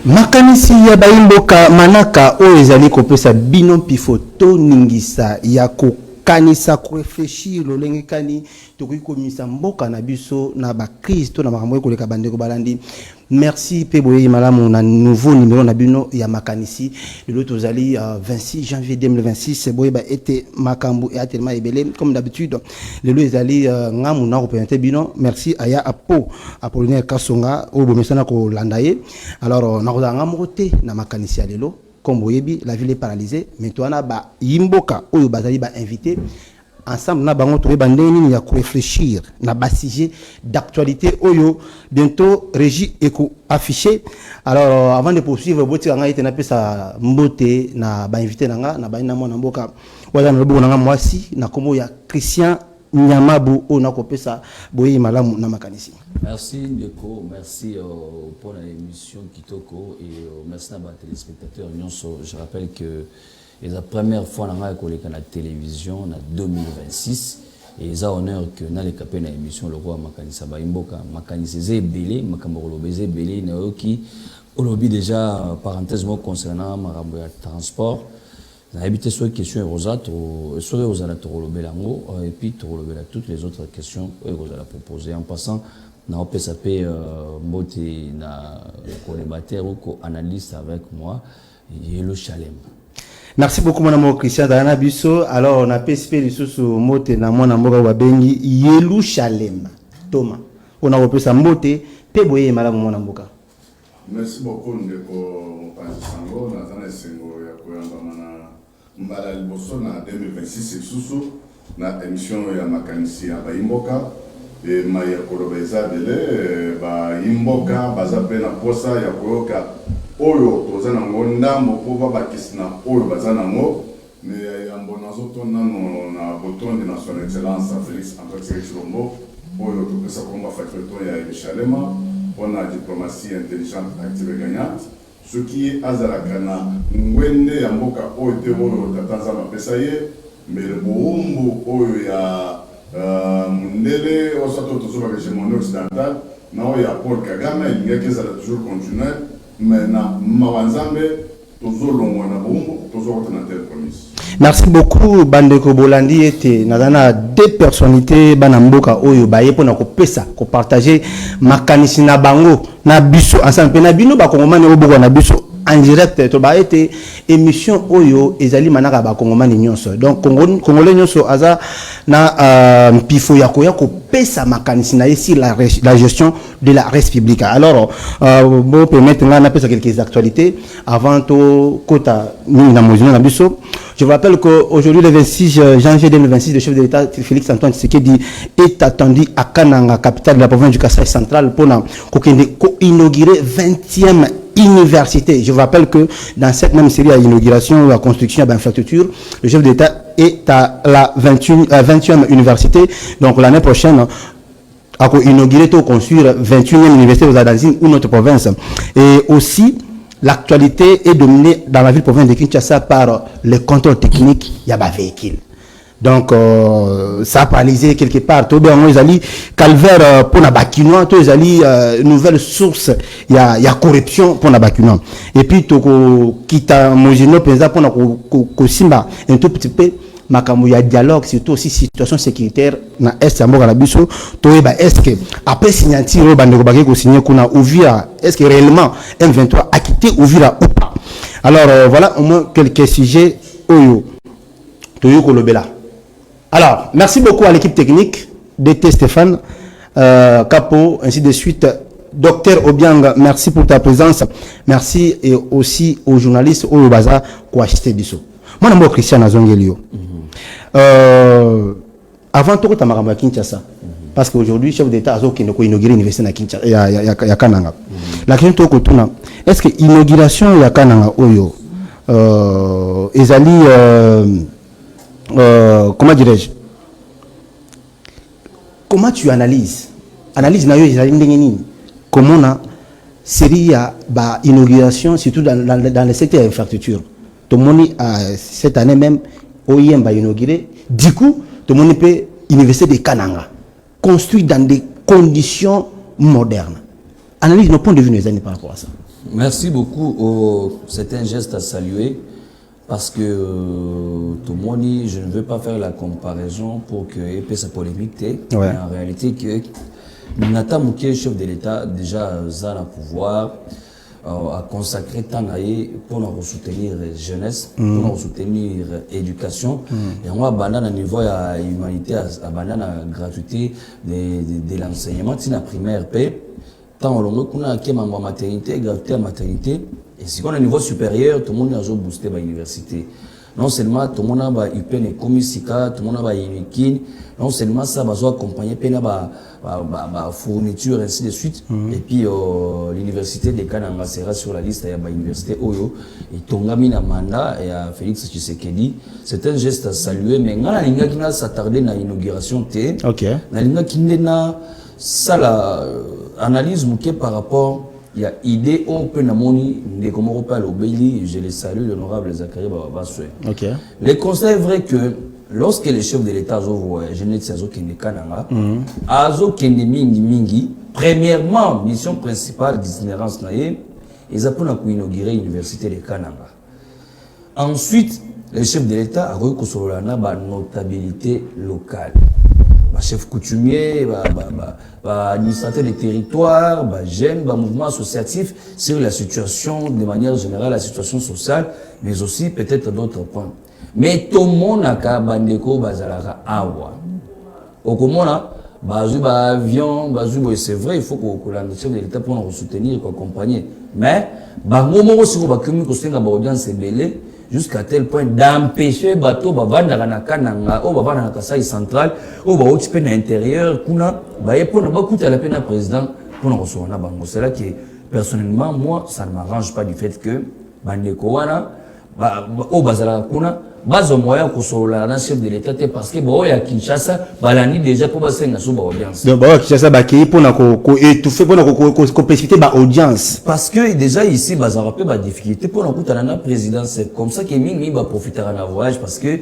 makanisi ya baimboka manaka o ezali kopesa bino pifoto ningisa ya kokanisa koreflechir lolenge kani tokokomisa mboka na biso na bakristo na makambo ekoleka bandeko balandi. Merci Peboye malamu na nouveau numéro na bino ya makanisi le tozali 26 janvier 2026 boye ba été makambu et tellement ebelé comme d'habitude le ezali ngamu na représenter bino. Merci aya apo Apollinaire Kasonga o bomesana ko landaye. Alors na kozanga moté na makanisi ya lelo comme boyebi la ville est paralysée mais toi na ba yimboka oyo bazali ba invité ensemble na bango toye bandeni ya ko réfléchir na ba sujet d'actualité oyo bientôt régie eko affiché. Alors avant de poursuivre boti nga ite na pesa mbote na ba invité nanga na ba ina mwana mboka wala na lobo nanga mwasi na kombo ya Christian Nyamabu o na ko pesa boye malamu na makanisi. Merci Ndeko, merci pour l'émission Kitoko et merci à mes téléspectateurs. Je rappelle que c'est la première fois que je la télévision en 2026 et ça honneur que dans les capés de l'émission le roi Makanisa Baimboka Makanisa Zebele Makamoro Bezebele Naoki Olobi déjà parenthèse concernant Marambo transport. J'ai habité sur les questions rosato sur les rosato Belango et puis Torolobela toutes les autres questions que vous allez proposer en passant na OPSAP Mbote na co-débatteur ou co-analyste avec moi Yelo Chalem. Merci beaucoup mon amour Christian Dana Bisso. Alors on a PSP lisusu mote na mwana mboka wa bengi Yelu Chalem. Thomas. On a repris sa mote pe boye malamu mwana mboka. Merci beaucoup ndeko Pansango na zana sengo ya koyamba mana mbala liboso na 2026 lisusu na émission ya makanisi ya baimboka e maya kolobeza bele baimboka baza pe na posa ya koyoka oyo toza nango ndambo po babakisina oyo baza nango me yambo nazotona na botonde na son excellence Félix Antoine Tshisekedi oyo topesa komba facteur ya Yerusalema mpona diplomatie intelligente active gagnante soki azalaka na ngwende ya mboka oyo te oyo tata nzambe apesa ye mbele boumbu oyo ya mundele osato tozobaka hégémonie occidentale na oyo ya Paul Kagame elingaki ezala toujours continuel mais na mawanzambe tozolongwa na boumbu tozokota na telle promesse. Merci beaucoup Bandeko Bolandi ete nazana deux personnalités bana mboka oyo baye pona ko pesa ko partager makanisi na bango na biso ensemble na bino ba kongomani oboko na biso en direct to ba ete émission oyo ezali manaka ba kongomani nyonso donc congolais nyonso aza na pifo ya ko pesa makanisi na ici la gestion de la res publique. Alors bon permettre nga na pesa quelques actualités avant to kota ni na mozino na biso. Je vous rappelle qu'aujourd'hui, le 26 janvier 2026, le chef de l'État, Félix Antoine Tshisekedi, est attendu à Kananga, capitale de la province du Kasaï central, pour inaugurer 20e université. Je vous rappelle que dans cette même série à inauguration, la construction d'infrastructures, le chef de l'État est à la 20e université. Donc l'année prochaine, à inaugurer ou construire 21e université dans une autre province. Et aussi, l'actualité est dominée dans la ville province de Kinshasa par le contrôle technique y a des véhicules. Donc ça a paralysé quelque part. Tout bien ils allaient calvaire pour la bakinois, tous ils allaient nouvelle source il y a corruption pour la bakinois. Et puis tout quitta mojino penza pour na kosimba un tout petit peu makambo ya dialogue surtout aussi situation sécuritaire na est ya mboka na biso toyeba est-ce que après signature bandeko baké ko signer kuna Uvira est-ce que réellement M23 a quitté Uvira ou pas. Alors voilà au moins quelques sujets oyo toyo kolobela. Alors merci beaucoup à l'équipe technique DT Stéphane Capo ainsi de suite. Docteur Obiang, merci pour ta présence. Merci et aussi aux journalistes oyo baza ko assister biso. Moi na Christian Azongelio. Avant tout ta makambo Kinshasa parce qu'aujourd'hui chef d'état azo qui ne ko inaugurer université na Kinshasa ya Kananga. La question to ko tuna est-ce que inauguration ya Kananga oyo ezali comment dirais-je, comment tu analyses na yo ezali ndenge nini comment na série ya ba inauguration surtout dans le secteur infrastructure tout le monde cette année même OIM va inaugurer. Du coup, tout le monde peut université de Kananga, construit dans des conditions modernes. Analyse nos points de vue par rapport à ça. Merci beaucoup. C'est un geste à saluer parce que tout le monde, je ne veux pas faire la comparaison pour que ait sa polémique. Ouais. Mais en réalité, que Nata Mouké, chef de l'État, déjà Zana pouvoir, a consacré tant pour nous soutenir jeunesse, pour nous soutenir éducation. Et on va abandonner à niveau à humanité, abandonner à gratuité de l'enseignement, c'est la primaire paix. Tant on a qui ma maternité, gratuité à maternité. Et si on a un niveau supérieur, tout le monde a boosté à l'université. Non seulement tout le monde a UPN et Komisika, tout le monde a Unikin, non seulement ça va accompagner ma fourniture ainsi de suite. Et puis l'université de Kananga sera sur la liste de l'université Oyo et Tongami na mandat et à Félix Tshisekedi. C'est un geste à saluer, mais on a l'inga qui n'a s'attardé na l'inauguration T. OK. Na l'inga qui n'a ça la analyse mouké par rapport il y a idée on peut namoni de comment on parle au Béli, je les salue l'honorable Zachary Babaswe. OK. Le constat est vrai que lorsque les chefs de l'État ont voyagé Azo Kende Kananga, Azo Kende Mingi, premièrement, mission principale d'itinérance naïe, ils ont inauguré l'université de Kananga. Ensuite, les chefs de l'État ont reconnu la notabilité locale. Chef coutumier, administrateur des territoires, jeunes, mouvement associatif sur la situation, de manière générale, la situation sociale, mais aussi peut-être d'autres points. Mais tout le monde a bandeko bazalara awa. Au commun, avion, c'est vrai, il faut que la chef de l'État pour nous soutenir, pour accompagner. Mais, moment aussi, on va communiquer audience belé jusqu'à tel point d'empêcher bateau bavanda na kananga o bavanda na Kasai central o ba occupé na intérieur kuna ba yepona ba kuta la peine président pour nous recevoir na bango. C'est là que personnellement moi ça ne m'arrange pas du fait que bandeko wana o bazala kuna bazo moyen ko solola na chef de l'État parce que ba ya Kinshasa balani déjà pour basenga so ba audience. Donc ba Kinshasa ba ki pour na ko étouffer pour na ko précipiter ba audience parce que déjà ici bazara pe ba difficulté pour na kuta na président. C'est comme ça que mingi ba profiter na voyage parce que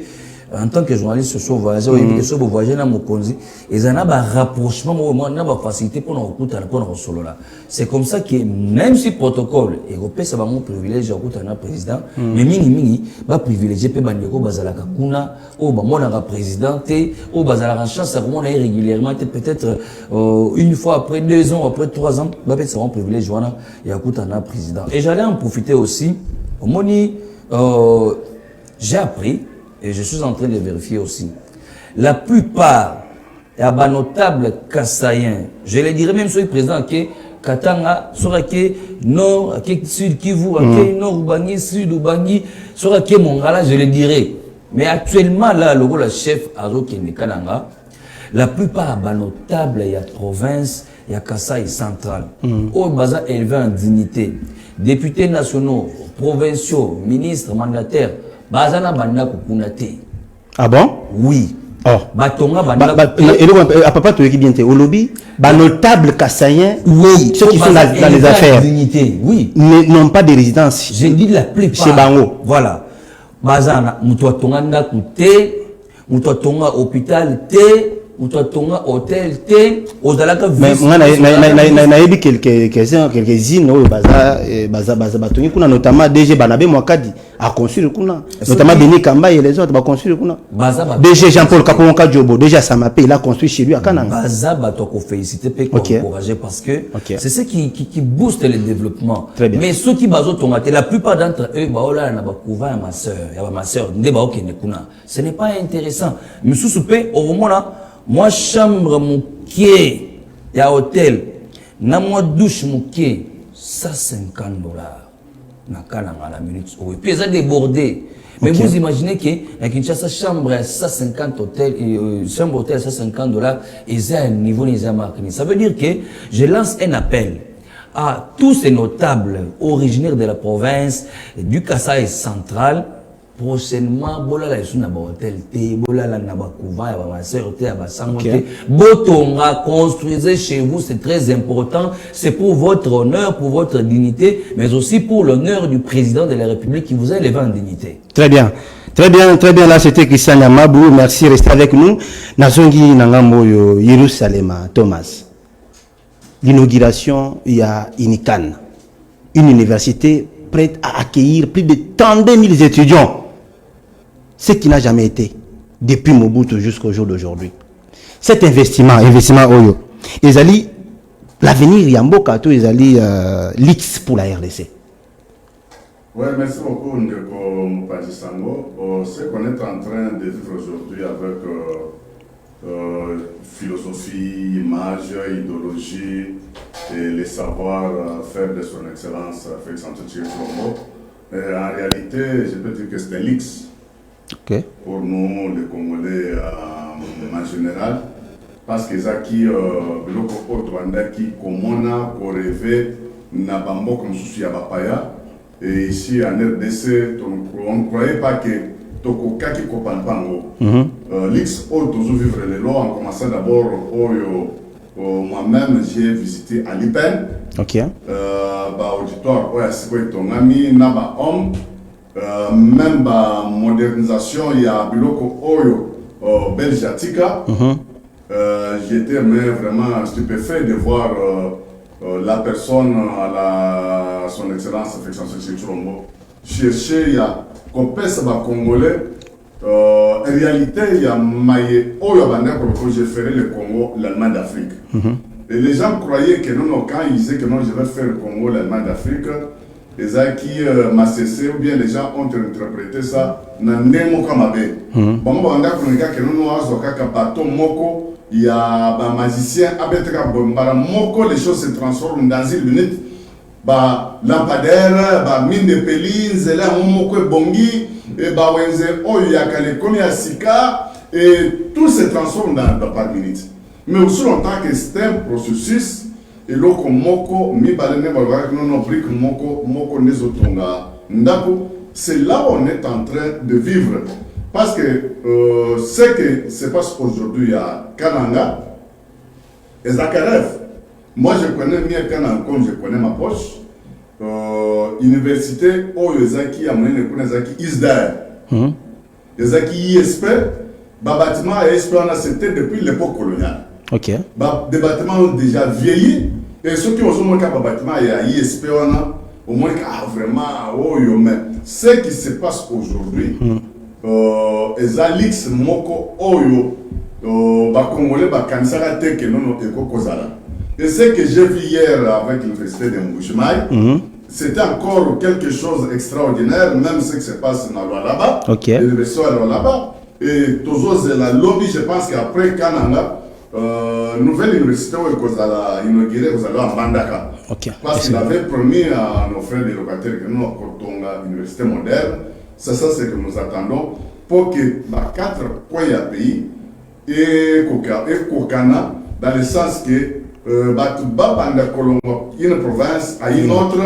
en tant que journaliste sur voyage que so voyager na mokonzi et en a ba rapprochement moment na ba facilité pour na kuta na pour na solola. C'est comme ça que même si protocole européen ça va mon privilège à kuta na président mais mingi ba privilégié pe bandeko bazala kuna o ba mona président o bazala chance à comment régulièrement peut-être une fois après 2 ans après 3 ans ba peut-être ça mon privilège wana ya kuta na président. Et j'allais en profiter aussi au moni j'ai appris et je suis en train de vérifier aussi. La plupart des notables kassaïens, je les dirais même sur le président que Katanga, sera que Nord, Sud Kivu, Nord Ubangi, Sud Ubangi, sera que Mongala, je les dirais. Mais actuellement, là, le rôle chef Azo Kende Kananga, la plupart des notables, il y a province, il y a Kasaï central. Au Baza élevé en dignité. Députés nationaux, provinciaux, ministres, mandataires, Bazana banda kukunate. Ah bon? Oui. Oh. Batonga banda. À papa tu es bien te au lobby. Ba notable kassaïen. Oui. Ceux qui sont dans les affaires. Dignité. Oui. N'ont pas de résidence. Je dis la plupart. Chez Bango. Voilà. Bazana muto tonga ndakute, muto tonga hôpital te, muto tonga hôtel te, ozalaka mais na yebi quelques-unes au baza batongi kuna notamment DG Banabé Mwakadi a construire kuna notamment Denis Kamba et les autres ba construire kuna DG Jean-Paul Kaponka Diobo déjà ça m'a payé il a construit chez lui à Kananga baza bato ko féliciter pe ko encourager parce que c'est ce qui booste le développement. Mais ceux qui bazo tonga la plupart d'entre eux ba ola na ba couva ya ma sœur ndé ba okende kuna ce n'est pas intéressant mais sous pe au moment là moi chambre mouké ya hôtel na moi douche mouké $150 na Kananga la minute et puis ça débordé mais vous imaginez que à Kinshasa chambre à 150 hôtel chambre hôtel à $150 et ça un niveau les marqué. Ça veut dire que je lance un appel à tous ces notables originaires de la province du Kasaï central. Prochainement, bolala isu na ba hôtel te, bolala na ba couvent ya ba masseur te, ya ba sango te. Botonga, construisez chez vous, c'est très important. C'est pour votre honneur, pour votre dignité, mais aussi pour l'honneur du président de la République qui vous a élevé en dignité. Très bien. Très bien, très bien. Là, c'était Christian Yamabou. Merci, restez avec nous. Nazongi Nangambo Yerusalem, Thomas. L'inauguration, il y a Inikan. une université prête à accueillir plus de 32 000 étudiants. Ce qui n'a jamais été depuis Mobutu jusqu'au jour d'aujourd'hui. Cet investissement Oyo, ezali l'avenir Yamboka, tout ezali l'X pour la RDC. Oui, merci beaucoup, Ndeko Mpadi Sango. Ce qu'on est en train de vivre aujourd'hui avec philosophie, image, idéologie et les savoir-faire de son excellence Félix Antoine Tshisekedi, en réalité, je peux dire que c'est un l'X. Okay. Pour nous, les Congolais en général, parce que Zaki, qui Komona, pour rêver, n'a pas comme souci à Bapaya. Et ici en RDC, on ne croyait pas que Tokoka qui comprend pas. L'X, toujours vivre les lois, en commençant d'abord, moi-même, j'ai visité à l'IPEN. Ok. Auditoire, c'est ton ami, Naba Homme. Même la modernisation, il y a Biloko Oyo Belgiatica. J'étais vraiment stupéfait de voir la personne à son excellence Félix Antoine Tshisekedi chercher, il y a Kopes Congolais. En réalité, il y a Maye Oyo Bandé quand j'ai fait le Congo, l'Allemagne d'Afrique. Et les gens croyaient que non, quand ils disaient que non, je vais faire le Congo, l'Allemagne d'Afrique. Les gens qui m'a cessé, ou bien les gens ont interprété ça dans Nemo Kamabe. Bon, on a connu que nous avons un bateau Moko, il y a un magicien, Moko, les choses se transforment dans une minute. Lampadaire, mine de Péline, Zéla, Moko, Bongi, et Wenze, Oyakale, Komiasika, et tout se transforme dans par minute. Mais aussi longtemps que c'est un processus. Et là, c'est là où on est en train de vivre. Parce que ce qui se passe aujourd'hui à Kananga, et Zakarev, moi je connais bien Kananga comme je connais ma poche. Université, Oyezaki, Zaki Isdaer, Zaki ISP, bâtiment ISP, c'était depuis l'époque coloniale. Ok. Des bâtiments ont déjà vieilli. Et ceux qui ont au moins un bâtiment, il y a ISP, au moins vraiment, mais ce qui se passe aujourd'hui, Ezalix Moko Oyo, Congolais, Kansara Teke, non, Eko Kozala. Et ce que j'ai vu hier avec l'université de Mbujimaï, c'était encore quelque chose d'extraordinaire, même ce qui se passe dans Lualaba, l'université de Lualaba. Et toujours la lobby, je pense qu'après Kananga, nouvelle université où ils ont inauguré à Bandaka. Parce qu'il avait promis à nos frères des locataires que nous avons une université moderne. C'est ça ce que nous attendons pour que les 4 coins du pays et Kokana, dans le sens que une province à une autre.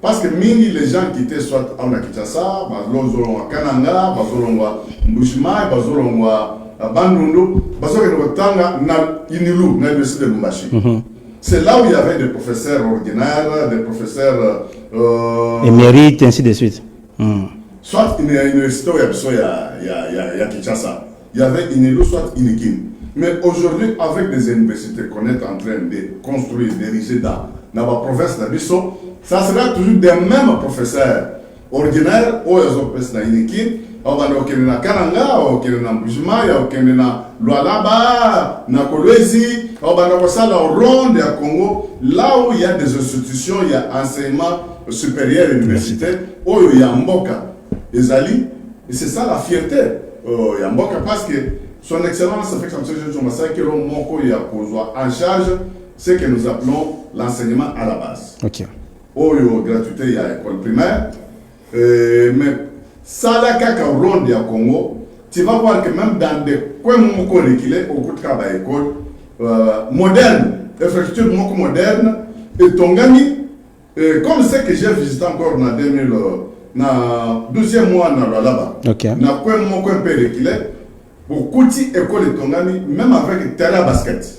Parce que les gens qui étaient soit à Kinshasa, à Kananga, à Mbushima, à Bandundu, c'est là où il y avait des professeurs ordinaires, des professeurs émérites, ainsi de suite. Soit une université où il y a Kinshasa, il y avait Inilu, soit Inikin. Mais aujourd'hui, avec des universités qu'on est en train de construire, d'ériger dans la province de Bissau, ça sera toujours des mêmes professeurs ordinaires où ils ont fait Inikin. On va na Kananga, na Mbujima, na Lualaba, na Kolwezi, on va au Ronde à Congo, là où il y a des institutions, il y a enseignement supérieur universitaire, où il y a Mboka, Ezali, et c'est ça la fierté. Il y a Mboka parce que son excellence fait comme ça, que l'on en charge ce que nous appelons l'enseignement à la base. Gratuité, il y a l'école primaire, mais ça, là, quand on ronde à Congo, tu vas voir que même dans des coins au cours de l'école moderne, infrastructure moderne, et Tongani, comme c'est que j'ai visité encore dans 2000, dans 12e mois là-bas, dans coin péréquilé, beaucoup d'écoles de Tongani, même avec terrain basket,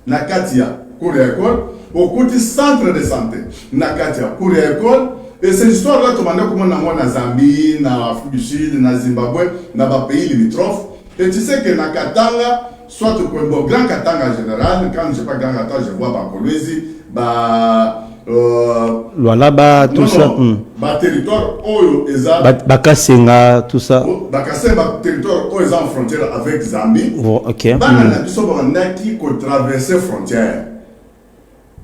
na Katia, cours d'école, beaucoup de centres de santé, na Katia, cours d'école. Et cette histoire-là, tu m'as dit comment on a Zambie, na Afrique du Sud, na Zimbabwe, na pays limitrophes. Et tu sais que na Katanga, soit au Grand Katanga en général, quand je ne sais pas Grand Katanga, je vois Kolwezi, Lualaba, tout ça. Territoire Oyo Eza. Bakasenga, tout ça. Bakasenga, territoire Oyo Eza en frontière avec Zambie. Ok. Bana biso banaki ko traverser frontière.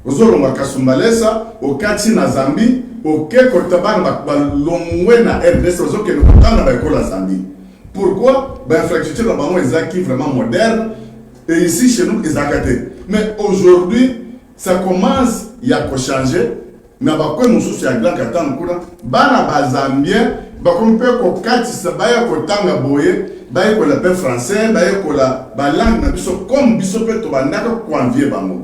Ozolonga Kasumbalesa, okati na Zambie, okeko tabana balongwe na RDC ozokeno kotanga ba ekola Zambie. Pourquoi? Ben infrastructure là bas ezaki vraiment moderne et ici chez nous ezakate. Mais aujourd'hui, ça commence à changer. Na bakwe mususu ya grand katanga kuna bana ba Zambien ba kompe ko kati sa baya ko tanga boye baya ko la pe français baya ko la ba langue na biso comme biso pe to bandaka ko envier bango.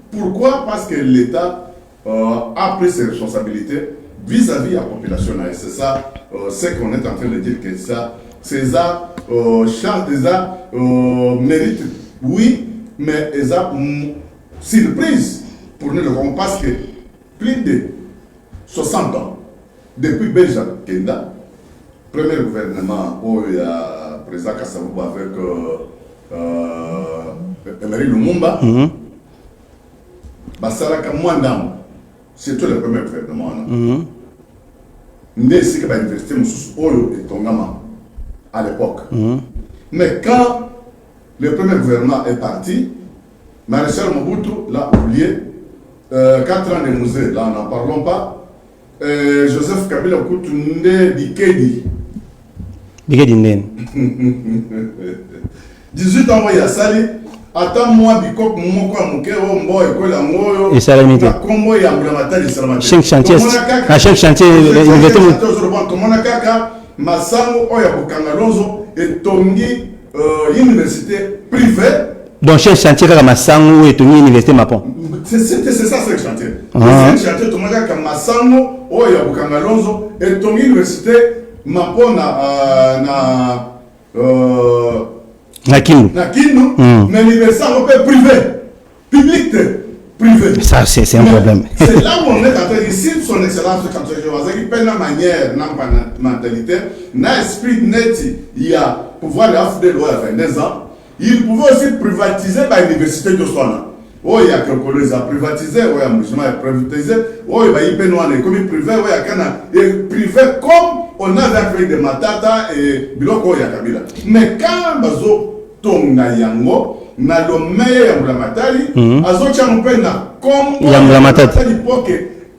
Pourquoi? Parce que l'État a pris ses responsabilités vis-à-vis de la population. Et c'est ça, ce qu'on est en train de dire que ça, c'est ça, chance de ça, mérite, oui, mais ça, surprise pour nous, parce que plus de 60 ans, depuis Benjamin Kenda, premier gouvernement où il y a le président Kassabou avec Emery Lumumba, Basalaka Mwandam, c'est tout le premier gouvernement. Ndé ici que l'université Moussous Oyo et Tongama à l'époque. Mais quand le premier gouvernement est parti, Maréchal Mobutu l'a oublié. 4 ans de musée, là n'en parlons pas. Joseph Kabila Koutou Ndé Dikedi. Dikedi Ndé. 18 ans, il y a Sali. Attends moi bikop moko mukero mbo ekola ngoyo et salamité kombo ya mbulamatali salamité chaque chantier na chaque chantier université tomona kaka masango oya bokangalonzo et tongi université privée donc chaque chantier kaka masango et tongi université mapon c'est ça ce chantier c'est chantier tomona kaka masango oya bokangalonzo et tongi université mapon na Nakindu. Mais l'université européenne privée, publique, privée. Ça, c'est un problème. C'est là où on est en train de ici, son excellence, quand je dis, la manière, la mentalité, l'esprit net, il y a pouvoir de loi à 22 ans. Il pouvait aussi privatiser l'université de Swana. Oh, il y a quelque chose à privatiser, oh, il y a un mouvement à privatiser, oh, il y a une économie privée, oh, il y a privé comme on a avec des Matata et Biloko Yakabila. Mais quand bazo tonga yango na lo meilleur la matali azo champe na comme la matali pour que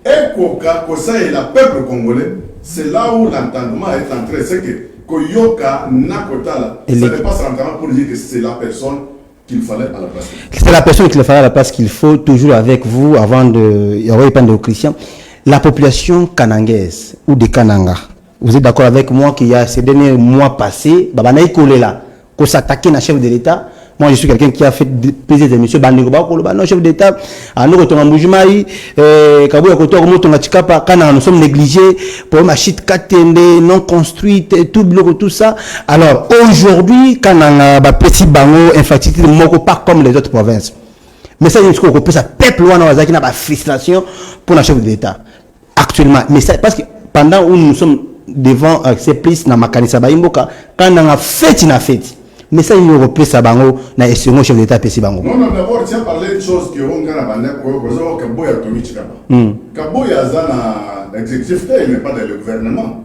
ekoka kosa et la peuple congolais, c'est là où l'entendement est entré, c'est que koyoka nakotala ça n'est pas simplement pour dire que c'est la personne qu'il fallait à la place. C'est la personne qu'il fallait à la place qu'il faut toujours avec vous avant de y avoir pas de Christian. La population kanangaise ou de Kananga. Vous êtes d'accord avec moi qu'il y a ces derniers mois passés, Babanaï Kolela, qu'on s'attaquait à chef de l'État. Moi, je suis quelqu'un qui a fait plaisir de monsieur Bandigoba, non, chef d'État, à nous, retournons à Moujimaï, Kabou, nous sommes négligés pour ma chute katende, non construite, tout tout ça. Alors, aujourd'hui, quand on a petit bango, infrastructure, pas comme les autres provinces. Mais ça, il faut que ça peuple, on a une frustration pour la chef de l'État. Actuellement. Mais ça, parce que pendant où nous sommes devant ces places na makanisa baimboka quand on a fait une fête mais ça il repère ça bango na esimo chef d'état pesi bango non d'abord tiens parler de choses qui on gana bande ko ko Kaboya Tomichi Kaboya azana exécutif il n'est pas dans le gouvernement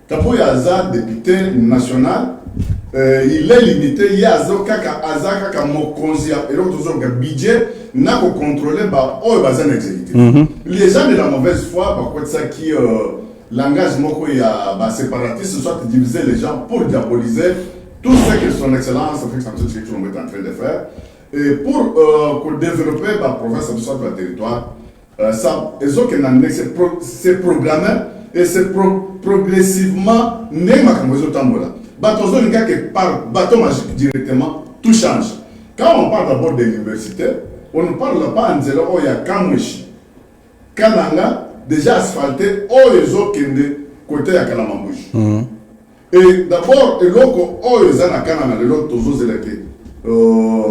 Kaboya azana député national il est limité il y a kaka azaka kaka mokonzi et donc toujours que budget n'a ko contrôler ba o bazana exécutif les gens de la mauvaise foi par quoi ça qui langage moko ya ba séparatiste soit diviser les gens pour diaboliser tout ce que son excellence Félix Antoine Tshisekedi est en train de faire et pour développer la province de soit le territoire ça c'est programmé et c'est progressivement né makambozo tambola bateau nga que par bateau magique directement tout change quand on parle d'abord de l'université on ne parle pas en zéro ya Kamweshi Kananga déjà asphalté, les autres qui côté à Kalamambouche. Et d'abord, l'autre, les autres à l'autre,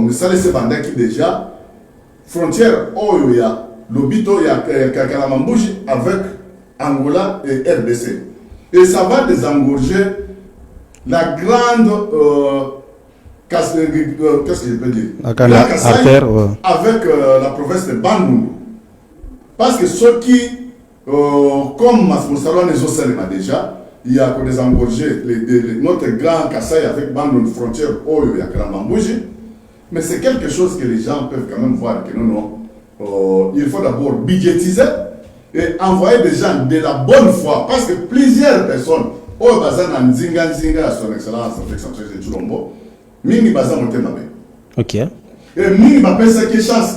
mais ça laisse pendant qui déjà, frontière, il y a l'obito, il y a Kalamambouche avec Angola et RDC. Et ça va désengorger la grande, qu'est-ce que je peux dire? La Kassai avec la province de Bandundu. Parce que ceux qui, comme Masmoussalo Nézo-Selema déjà, il y a que des engorgés, notre grand Kassai avec bande de frontières, il y a Kalamambouji. Mais c'est quelque chose que les gens peuvent quand même voir que non, il faut d'abord budgétiser et envoyer des gens de la bonne foi. Parce que plusieurs personnes, Bazan Nzinga, son excellence, de Chulombo, Mingi Bazan Motemabe. Ok. Et Mingi m'a pensé que chance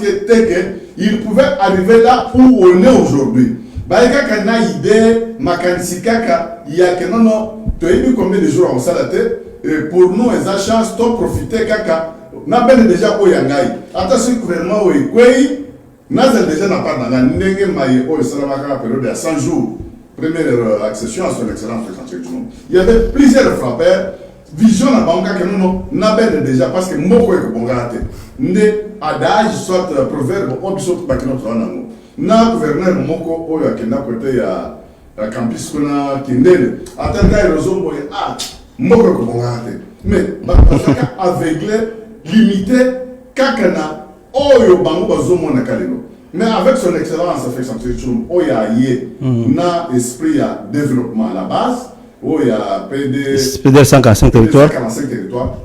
qu'il pouvait arriver là où on est aujourd'hui. Baïka kana idée, Makansikaka, il y a que non, tu as vu combien de jours on s'est et pour nous, les chances, tu profiter kaka. N'a pas déjà au Yangai. Attention, le gouvernement est quoi? N'a déjà pas dans la Nenge Maye au Salamaka période de 100 jours. Première accession à son excellence de monde. Il y avait plusieurs frappeurs. Vision à Banga que nous n'a pas déjà parce que Moko est bon gâté. Né adage soit proverbe ou soit pas que notre anamo. Na gouverneur Moko au Yakena côté à campus qu'on a Kindel. Attendez le zone Moko est bon gâté. Mais parce aveuglé limité kakana oyo bango bazomona kalelo mais avec son excellence avec son titre oya yé na esprit à développement à la base oya PD 145 territoires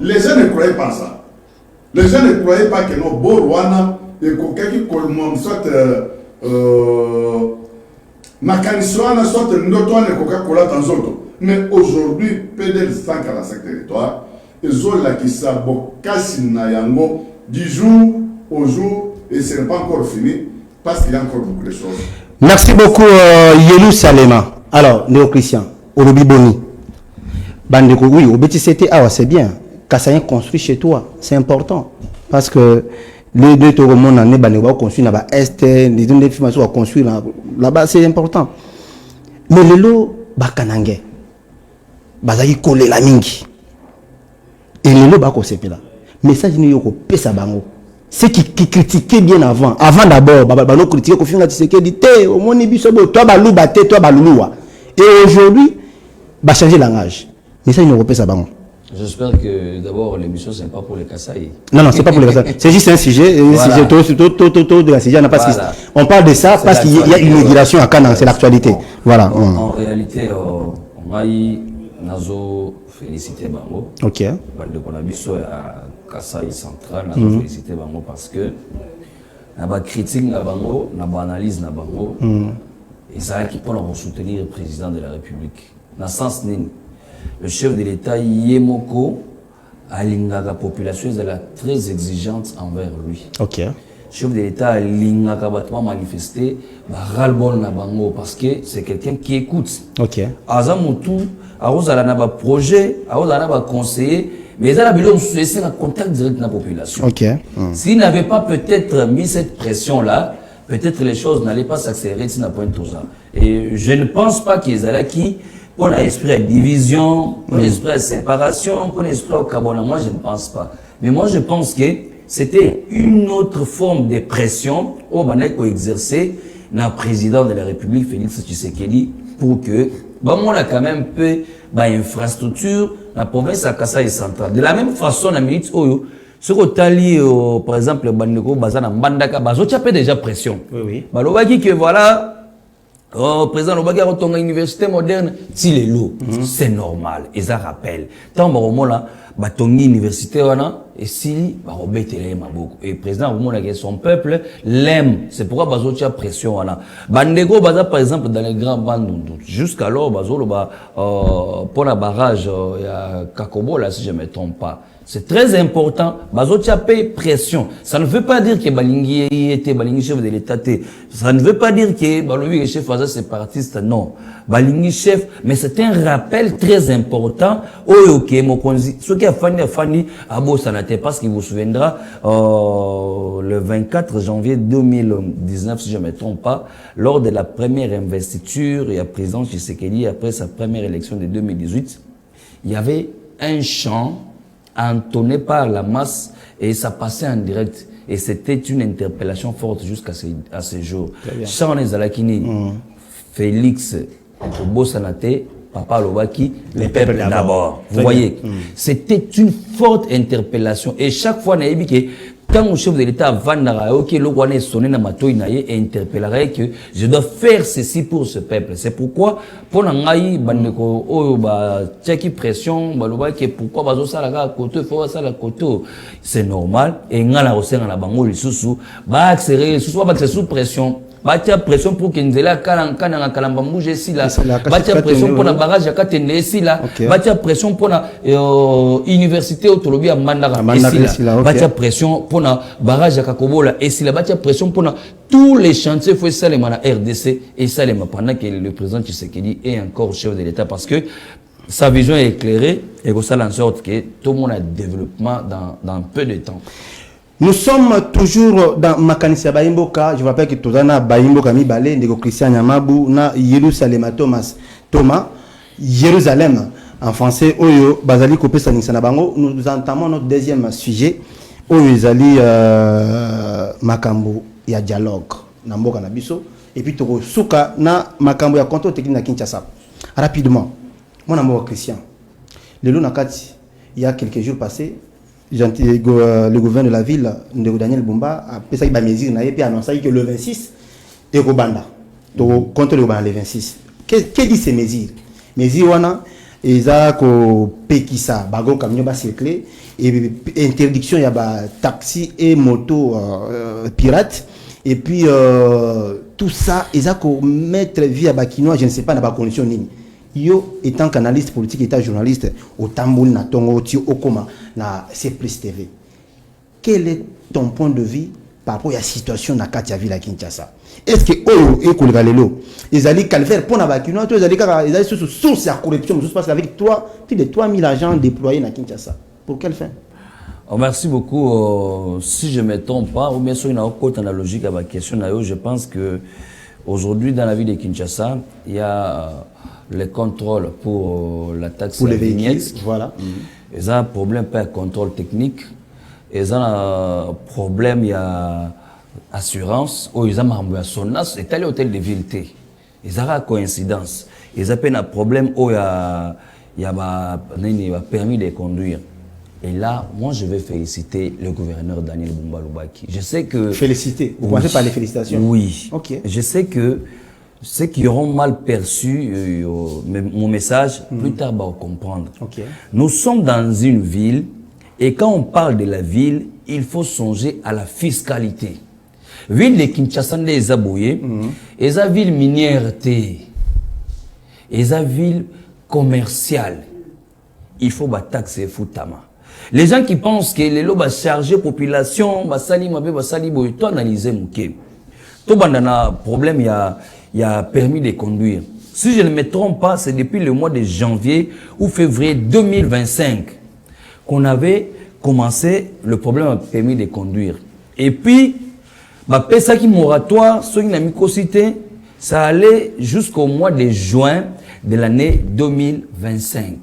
les gens ne croyaient pas ça, les gens ne croyaient pas que nos borwana et kokaki kolmom soit makaniswana soit ndotone kokakola dans autres. Mais aujourd'hui PD 145 territoires ils ont la qui sabo kasina yango du jour au jour et ce n'est pas encore fini parce qu'il y a encore beaucoup de choses. Merci beaucoup Yelou Salema. Alors Néo-Christian, Olobi Boni. Bandeko oui, au BTCT c'est bien. Kassayen construit chez toi, c'est important parce que les deux tout le monde en est bandeko construit là-bas est, les deux films sont construits là-bas, c'est important. Mais le lot bakanange. Bazaki coller la mingi. Et le lot bako c'est là. Message ni yoko pesa bango. Ceux qui critiquaient bien avant d'abord, bano critiquer ko finga tiseke dit té au moni biso bo toi balou baté toi baluluwa. Et aujourd'hui ba changer langage. Message ni yoko pesa bango. J'espère que d'abord l'émission c'est pas pour les Kasaï. Non, c'est pas pour les Kasaï. C'est juste un sujet, voilà. Sujet de la sujet. Voilà. On parle de ça parce qu'il y a une migration à Canaan, c'est l'actualité. Voilà. En réalité, on a eu Nazo félicité Bango. Ok. On a vu ça à Kasaï central, Nazo félicité Bango parce que on a critique na Bango, on a analyse na Bango. Et ça qui peut soutenir le président de la République. Dans le sens le chef de l'État Yemoko Alingaka population est très exigeante envers lui. Ok. Le chef de l'État Alingaka battement manifesté ras-le-bol na bango parce que c'est quelqu'un qui écoute. Ok. Azamutu arozala na ba projet, arozala na ba conseiller, mais il a besoin de contact direct na population. Ok. S'il n'avait pas peut-être mis cette pression là, peut-être les choses n'allaient pas s'accélérer si n'a pas tout ça. Et je ne pense pas qu'ils allaient qui pour l'esprit de division, pour l'esprit de séparation, pour l'esprit au Cabona, moi je ne pense pas. Mais moi je pense que c'était une autre forme de pression au Baneko exercer le président de la République, Félix Tshisekedi, pour que, on a quand même peu d'infrastructure dans la province de Kasaï centrale. De la même façon, la minute Oyo, ce que par exemple, Baneko, Bazana, Mbandaka, Bazo, tu as déjà pression. Oui. Balobaki que voilà, président Lobaki a retourné à l'université moderne, s'il est lourd, c'est normal, et ça rappelle. Tant au moment là, Batongi université wana, et si, Robert l'aime beaucoup. Et président au moment là, son peuple l'aime. C'est pourquoi Bazo tia pression wana. Bandego Baza par exemple dans les grands bandes, jusqu'alors Bazo pour la barrage, il y a Kakobo là si je me trompe pas. C'est très important. Bazotia paye pression. Ça ne veut pas dire que Balingi était Balingi chef de l'État. Ça ne veut pas dire que Balingi chef faisait séparatiste. Non. Balingi chef, mais c'est un rappel très important. Oh, ok, Mokonzi. Ce qui a Fanny Abo Sanate, parce qu'il vous souviendra, le 24 janvier 2019, si je ne me trompe pas, lors de la première investiture et à président Tshisekedi, après sa première élection de 2018, il y avait un chant entonné par la masse et ça passait en direct et c'était une interpellation forte jusqu'à ce jour. Chant Zalakini, Félix Bosanate, Papa Lobaki, les peuples d'abord. Vous voyez, c'était une forte interpellation et chaque fois, Quand mon chef de l'État Vandara, ok, le roi est sonné dans ma toinaye et interpellerait que je dois faire ceci pour ce peuple. C'est pourquoi, pour l'angaï, bandeko, oh, bah, tchaki pression, bah, le que pourquoi, bah, ça la côté, faut ça la côté. C'est normal. Et ngala aussi, ngala bango, les sous-sous, bah, accélérer, sous-sous, bah, sous pression. Batia pression pour que Nzela Kalanga Kalamba bouge ici là. Batia pression pour la barrage à Katende ici là. Batia pression pour la université Otolobi à Mandara ici là. Batia pression pour la barrage à Kakobola ici là. Batia pression pour tous les chantiers faut ça les mana RDC et ça les pendant que le président Tshisekedi est encore chef de l'État parce que sa vision est éclairée et que ça en sorte que tout le monde a développement dans peu de temps. Nous sommes toujours dans Makanisia Baimboka. Je vous rappelle que Tozana Baimboka Mibale, Ndeko Christian Yamabu, na Yerusalem Thomas, Jérusalem, en français, Oyo, Bazali Kopé Sanisanabango. Nous entamons notre deuxième sujet. Oyo Zali Makambo, il y a dialogue, Namboka Nabiso, et puis Toro Souka, na Makambo, il y a contrôle technique na Kinshasa. Rapidement, mon amour Christian, le Lunakati, il y a quelques jours passés, le gouverneur de la ville, Daniel Bumba, a fait des mesures et a annoncé que le 26 est au Banda. Contre le 26. Que dit ces mesures? Mesures, ils ont Pekisa, bago camion bas circulé, et interdiction, il y a taxi et moto pirates. Et puis, tout ça, ils ont mettre vie à Bakinois, je ne sais pas, dans la condition ni. Yo, étant qu'analyste politique, étant journaliste, au Tamboul, na Tongo, Tio, Okoma, na C++ TV. Quel est ton point de vue par rapport à la situation dans Katia Ville à Kinshasa? Est-ce que Oyo et Koulivalelo, ils allaient calvaire pour Nabakino, ils allaient sur source à corruption, je pense avec toi, plus de 3000 agents déployés à Kinshasa. Pour quelle fin? Oh, merci beaucoup. Si je ne me trompe pas, ou bien sûr, il y a une autre analogie à ma question, je pense que aujourd'hui, dans la ville de Kinshasa, il y a les contrôles pour la taxe pour les véhicules, voilà. Ils ont un problème pas contrôle technique. Ils ont un problème, il y a assurance. Ou ils ont un SONAS, c'est allé hôtel de ville. Ils ont une coïncidence. Ils ont un problème où il y a un permis de conduire. Et là, moi, je vais féliciter le gouverneur Daniel Bumba Lubaki. Je sais que... Féliciter. Vous pensez par les félicitations? Oui. Ok. Je sais que ceux qui auront mal perçu mon message, plus tard, va comprendre. Okay. Nous sommes dans une ville, et quand on parle de la ville, il faut songer à la fiscalité. Ville de Kinshasa, les Abouye, et la ville minière, et la ville commerciale, il faut taxer Futama. Les gens qui pensent que les lots vont charger la population, va analyser mon cas. Tout le problème, il y a permis de conduire. Si je ne me trompe pas, c'est depuis le mois de janvier ou février 2025 qu'on avait commencé le problème de permis de conduire. Et puis, ça qui moratoire, ça allait jusqu'au mois de juin de l'année 2025.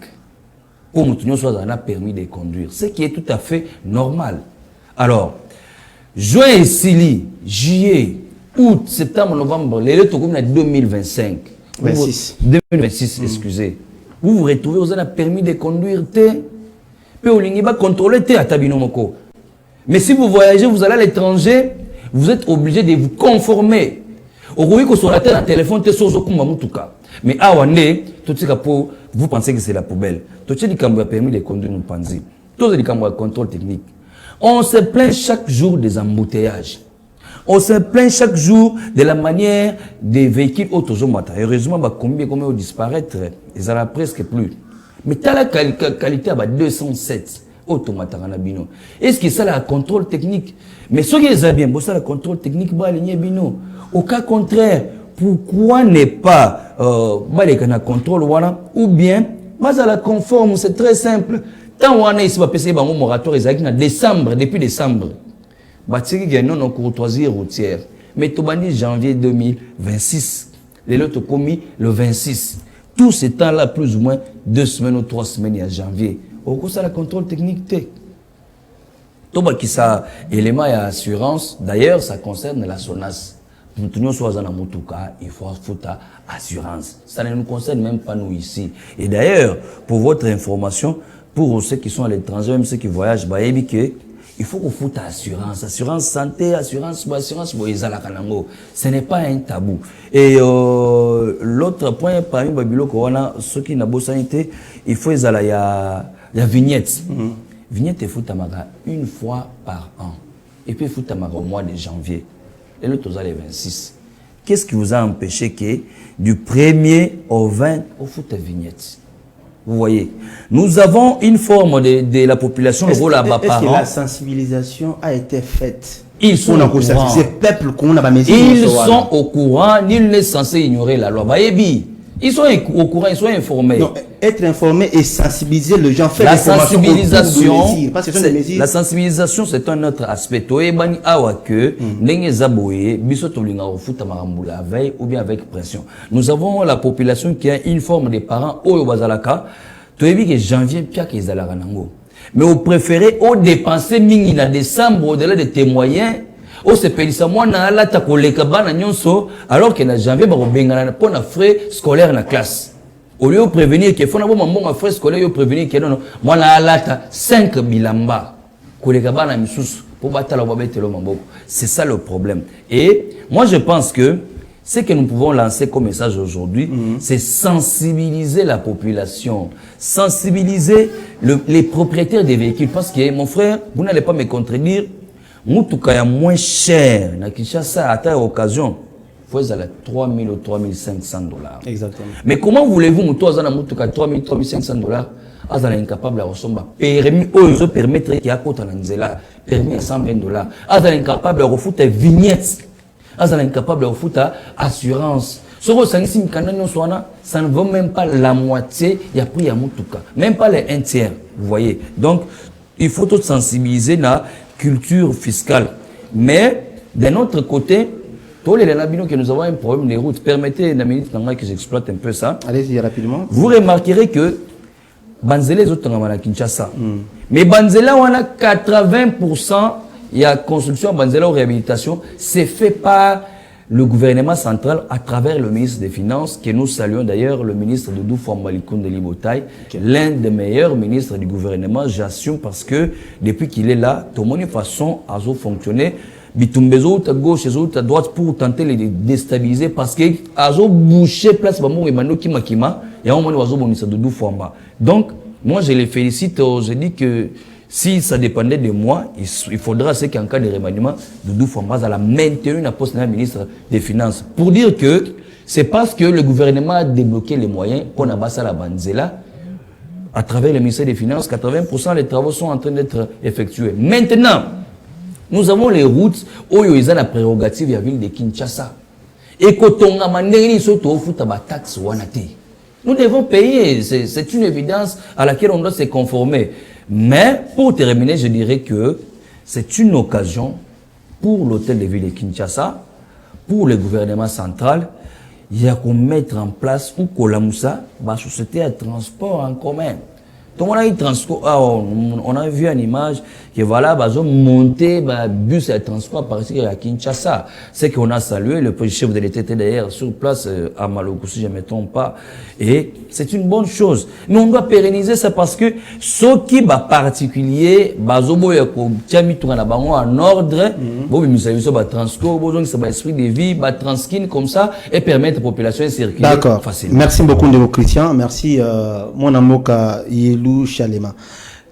Pour nous soit un permis de conduire, ce qui est tout à fait normal. Alors, juin et sili, juillet, août, septembre, novembre, les deux tours 2025. 2026, excusez. Vous vous retrouvez, vous avez un permis de conduire, puis au ligne, contrôler à Tabinomoko. Mais si vous voyagez, vous allez à l'étranger, vous êtes obligé de vous conformer. Au Rwanda, que sur la tête, un téléphone, mais à Wande, tout ce pour vous pensez que c'est la poubelle. Tout ce qui a permis de conduire nous pensez. Tout ce qui a contrôle technique. On se plaint chaque jour des embouteillages. On se plaint chaque jour de la manière des véhicules automates. Heureusement, combien disparaître, ils en ont presque plus. Mais t'as la qualité à 207 automates. Est-ce que ça a un contrôle technique? Mais ce qui est bien, ça a un contrôle technique, au cas contraire, pourquoi n'est pas un contrôle ou bien ça la conforme? C'est très simple. Tant on a ici un moratoire depuis décembre. Il y a une courtoisie routière. Mais tout janvier 2026. Les autres commis le 26. Tout ce temps-là, plus ou moins 2 semaines ou 3 semaines à janvier. Au cours ça la contrôle technique. Tout qui ça élément et assurance. D'ailleurs, ça concerne la SONAS. Nous tenons soit dans la motuka, il faut foutre assurance. Ça ne nous concerne même pas nous ici. Et d'ailleurs, pour votre information, pour ceux qui sont à l'étranger, même ceux qui voyagent, il faut qu'on foute assurance santé, assurance kanango. Ce n'est pas un tabou. Et l'autre point parmi Babilo Corona, ceux qui n'ont pas sanité, il faut il y a vignette. Vignette est foutamara une fois par an. Et puis foutamara au mois de janvier. Et l'autre les 26. Qu'est-ce qui vous a empêché que du 1er au 20 au foot vignette? Vous voyez, nous avons une forme de la population. Est-ce que la sensibilisation a été faite? Ils sont au courant. Ils sont au courant. Nul n'est censé ignorer la loi. Ils sont au courant, ils sont informés. Non, être informé et sensibiliser les gens. La sensibilisation, c'est un autre aspect. Ou bien avec pression. Nous avons la population qui a une forme de parents au Bazalaka. Tu as vu que janvier, Pia qu'ils allaient mais au préféré, au dépenser mingi en décembre, au-delà de tes moyens. Oh, c'est paysan, moi, na la ta collègue, alors que na janvier, bah, on pour na frais scolaire na classe. Au lieu de prévenir qu'il faut n'avoir mon frais scolaire, au prévenir qu'il non, moi, na la ta 5 bilamba. Collègue, bah, na missus, pour battre la babette, c'est ça le problème. Et moi, je pense que ce que nous pouvons lancer comme message aujourd'hui, c'est sensibiliser la population, sensibiliser les propriétaires des véhicules. Parce que, mon frère, vous n'allez pas me contredire, Moutouka est moins cher. Na Kinshasa, à telle occasion, il faut aller à 3 000 ou 3 500 dollars. Exactement. Mais comment voulez-vous, Moutouka, 3 000, 3 500 dollars, vous êtes incapable de recevoir permis, vous permettre qu'il y ait un permis à 120 dollars. Vous êtes incapable de refuter vignettes. Vous êtes incapable de refuter assurance. Ça ne vaut même pas la moitié, il y a pris à Moutouka. Même pas les 1 tiers. Vous voyez. Donc, il faut tout sensibiliser la culture fiscale. Mais, d'un autre côté, tous les labinaux que nous avons un problème des routes, permettez la minute que j'exploite un peu ça. Allez-y rapidement. Vous remarquerez que Banzele est autres à Kinshasa. Mais Banzele, on a 80%, il y a construction Banzele ou réhabilitation, c'est fait par le gouvernement central à travers le ministre des Finances, que nous saluons d'ailleurs, le ministre Doudou Fambalikoun Libotaï, l'un des meilleurs ministres du gouvernement, j'assume, parce que depuis qu'il est là, tout le monde façon à fonctionner. Bitumbezo, à gauche, à droite, pour tenter de les déstabiliser, parce que Azo bouché place, Bamou et Mano Kima, et à un moment, Azo ministre Doudou Famba. Donc, moi, je les félicite, je dis que si ça dépendait de moi, il faudra qu'en cas de remaniement, Doudou Famba a maintenu la poste de ministre des Finances. Pour dire que c'est parce que le gouvernement a débloqué les moyens qu'on a bassé la Banzela, à travers le ministère des Finances, 80% des travaux sont en train d'être effectués. Maintenant, nous avons les routes où ils ont la prérogative de la ville de Kinshasa. Et quand on a mandé taxe nous devons payer, c'est une évidence à laquelle on doit se conformer. Mais pour terminer, je dirais que c'est une occasion pour l'hôtel de ville de Kinshasa, pour le gouvernement central, il y a qu'on mettre en place ou qu'on la moussa, la société à transport en commun. Donc on a eu transport, on a vu une image que voilà, ils ont monté bus et transport par ici à Kinshasa. C'est qu'on a salué le chef de l'État d'ailleurs sur place à Maloko, si je ne me trompe pas. Et c'est une bonne chose. Mais on doit pérenniser ça parce que ceux qui sont particuliers, en ordre, transport, esprit de vie, transkin comme ça et permettre à la population de circuler facilement. Merci beaucoup de Christian. Merci mon amour Yelou Chalema.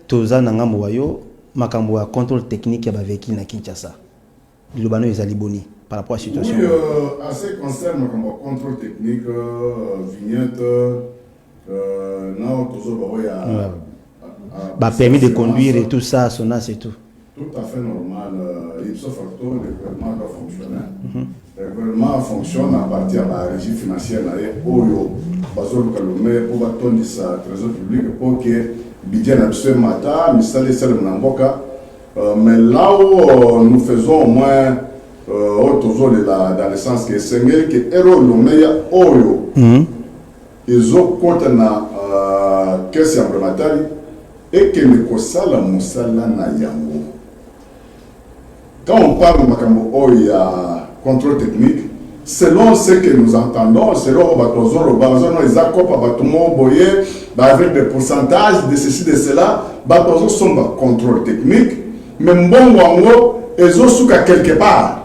Toza nanga moyo makambo ya contrôle technique ya baveki na Kinshasa. Bilobano ezali boni par rapport à la situation. Oui, assez concerne comme contrôle technique, vignette, non, permis de conduire et tout ça, SONAS et tout. Tout à fait normal. Ipso facto, le gouvernement doit fonctionner. Le gouvernement fonctionne à partir de la régie financière. Oyo, Bazol Kalomé, pour bâtonner sa trésor public, pour que Bidjan Absue Mata, Missale Sel Mnamboka. Mais là où nous faisons au moins dans le sens que c'est mieux que Ero Lomeya Oyo. Ils ont compté na caisse emblématique et que le Kosala Moussala na Yango. Quand on parle de Makambo Oya contrôle technique, selon ce que nous entendons, selon les accords avec des pourcentages de ceci, de cela, sont contrôle technique, Mais bon wango ezosuka quelque part.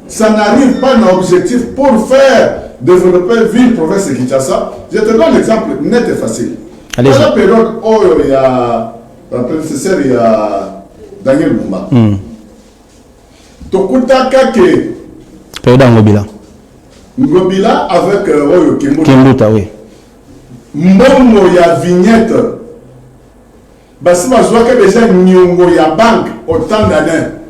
Ça n'arrive pas à l'objectif pour faire développer ville, province et Kinshasa. Je te donne l'exemple net et facile. Dans la période où il y a le prédécesseur, il y a Daniel Bumba. Tokutaka ke période Ngobila. Ngobila avec Oyo Kimbuta, oui. Mbongo ya vignette. Basi bazwaka déjà nyongo ya banque autant d'années.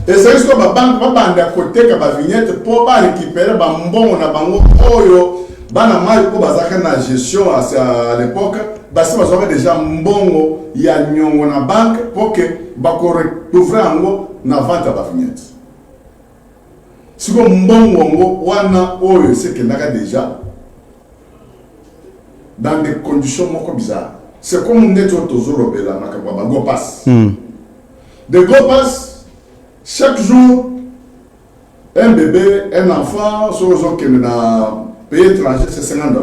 Et c'est juste que la banque va banda côté que la vignette pour récupérer ba mbongo na bango oyo bana mai ko bazaka na gestion à l'époque basi bazwaka déjà mbongo ya nyongo na banque pour que ba ko recouvrer ango na vente ba vignette. Siko mbongo ngo wana oyo c'est que naka déjà dans des conditions moko bizarres. C'est comme neto tozoro bela makaba go pass. De go pass chaque jour, un bébé, un enfant, ceux qui sont dans le pays étranger, c'est 50 $.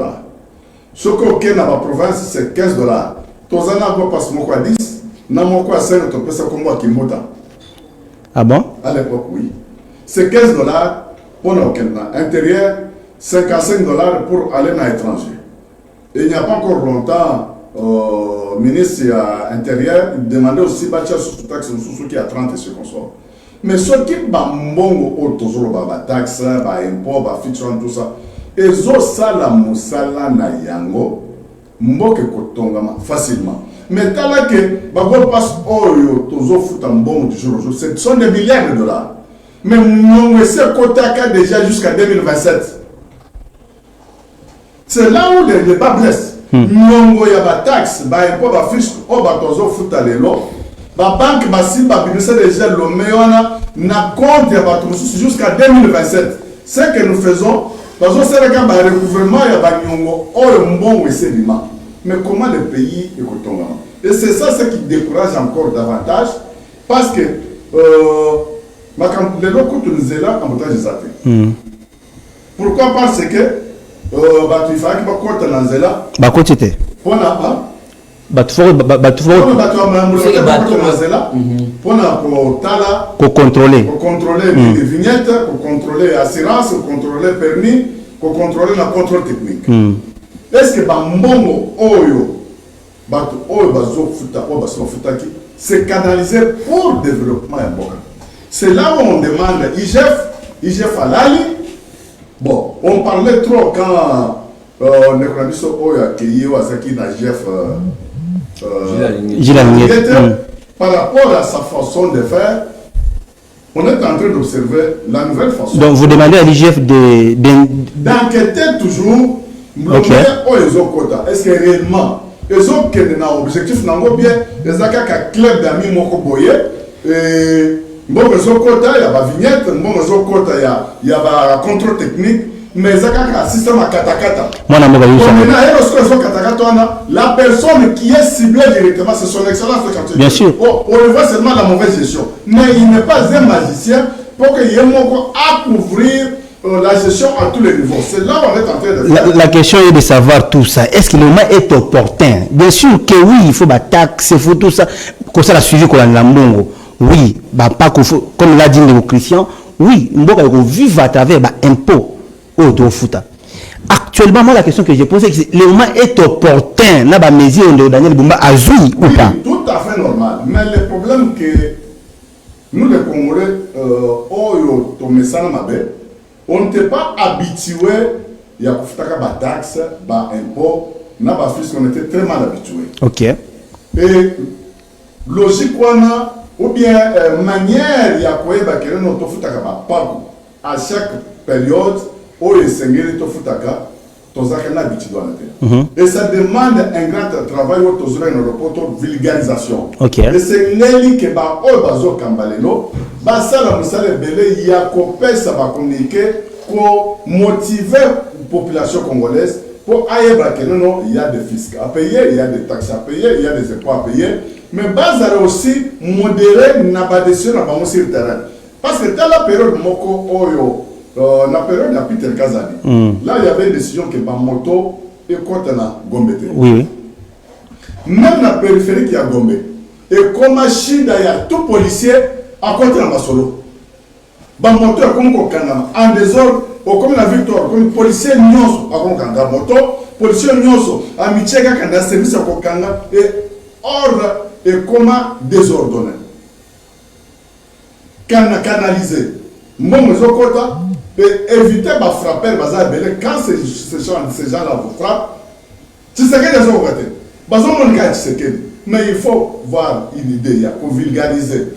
Ceux qui sont dans la province, c'est 15 $. Tous les ans, passe mon quoi 10, non mon quoi 5, tu peux ça comme moi qui monte. Ah bon? À l'époque, oui. C'est 15 $ pour l'intérieur, 55 $ pour aller dans l'étranger. Et il n'y a pas encore longtemps, le ministre intérieur demandait aussi bâtir sous taxe sous qui a 30 et ce qu'on soit. Mais ceux qui ont des taxes, des impôts, des fictions, tout ça, ils ont ça la moussala na yango, mboke kotongama facilement. Mais tant que bago passe oyo tozo futa mbongo du jour au jour, ce sont des milliards de dollars. Mais nous c'est kotaka déjà jusqu'à 2027. C'est là où les bas blessent. Nous y a des taxes, des impôts, des fictions, oh bah tozo futa les lots. La banque Bassi Babinoussa déjà le meilleur n'a compte jusqu'à 2027. Ce que nous faisons, parce que c'est le cas de recouvrement, il y a un bon essayement. Mais comment le pays est content? Et c'est ça ce qui décourage encore davantage, parce que les locaux de nous est là en montage des affaires. Pourquoi? Parce que il fallait que je compte dans Zéla. Pour contrôler les vignettes, pour contrôler l'assurance, pour contrôler le permis, pour contrôler le contrôle technique. Est-ce que Mbongo Oyo, c'est canalisé pour le développement? C'est là où on demande IGF Alali. Bon, on parlait trop quand on a accueilli Wazaki dans IGF. Par rapport à sa façon de faire, on est en train d'observer la nouvelle façon. Donc vous demandez à l'IGF d'enquêter toujours est-ce que réellement ils ont un objectif bien, ils ont un club d'amis mokoboye et bon ils ont quota, il y a la vignette, bon ils ont quota, il y a le contrôle technique. Mais un système à katakata. La personne qui est ciblée directement, c'est son excellence. Bien sûr. On le voit seulement la mauvaise gestion. Mais il n'est pas un magicien pour qu'il y ait à couvrir la gestion à tous les niveaux. C'est là où on est en train de faire. La question est de savoir tout ça. Est-ce que le moment est opportun? Bien sûr que oui, il faut taxer, il faut tout ça. Comme ça, la suivi qu'on a dans oui, pas comme l'a dit le Christian, oui, on doit vivre à travers l'impôt. Actuellement, moi, la question que j'ai posée, c'est le moment est opportun. Là, la mesure de Daniel Bumba a joué ou pas? Tout à fait normal. Mais le problème que nous, les Congolais, on n'était pas habitués à faire des taxes, des impôts, on était très mal habitués. Ok. Et logique, ou bien manière, il y a à chaque période, et ça demande un grand travail de vulgarisation. Okay. Et c'est l'élite qui va au Kambaleno, ça il y a pour motiver la population congolaise pour aller il y a des fiscs à payer, il y a des taxes à payer, il y a des impôts à payer, mais ça aussi modérer la décision sur le terrain. Parce que dans la période Moko Oyo, la période de Peter Kazadi, là il y avait une décision que Bamoto et Kotana Gombe. Oui. Même la périphérie qui a Gombe, et comment Chida y a tout policier à côté de Masolo. Bamoto est comme Kokanga, en désordre, comme la victoire, comme policier Nyonso, à Kokanga, moto, policier Nyonso, amitié Kakanda, service à Kokanga, et ordre et comment désordonné. Canaliser. Mon maison Kota, et éviter de frapper, quand ces gens-là vous frappent, tu sais que les gens vont rater. Mais il faut voir une idée, il faut vulgariser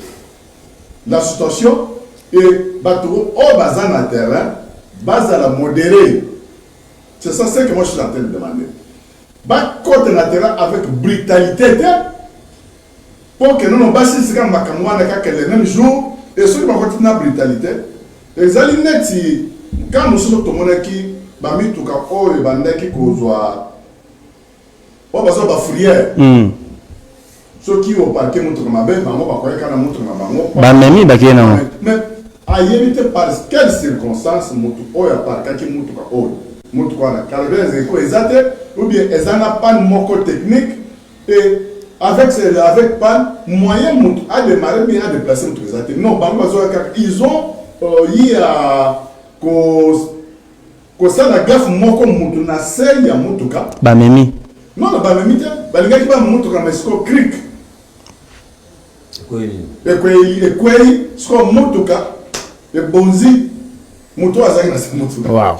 la situation et bateau au bazar na terrain, base à la modérer. C'est ça ce que moi je suis en train de demander. Bas côté na terrain avec brutalité pour que nous nous bassions sur le même jour et sur le côté de brutalité. Les alinétis, quand nous sommes tout le monde qui bami tout cas oh et bandé qui causera oh bazar ba fourrière. Ceux qui ont parqué mon truc ma belle maman va croire qu'on a mon truc ma maman. Bah même bah qui est non. Mais à éviter par quelles circonstances mon truc oh a parqué qui mon truc oh mon truc là. Car les échos exact ou bien ils en a pas de moco technique et avec pas moyen mon à démarrer bien à déplacer mon truc exact. Non bah ils ont eu à ça la gaffe moco mon truc na sel ya mon truc. Bah même. Non bah même bah les gars qui va mon truc na mesco cric. Ekwei, siko motoka, et bonzi, moto azaki na se motoka. Wow.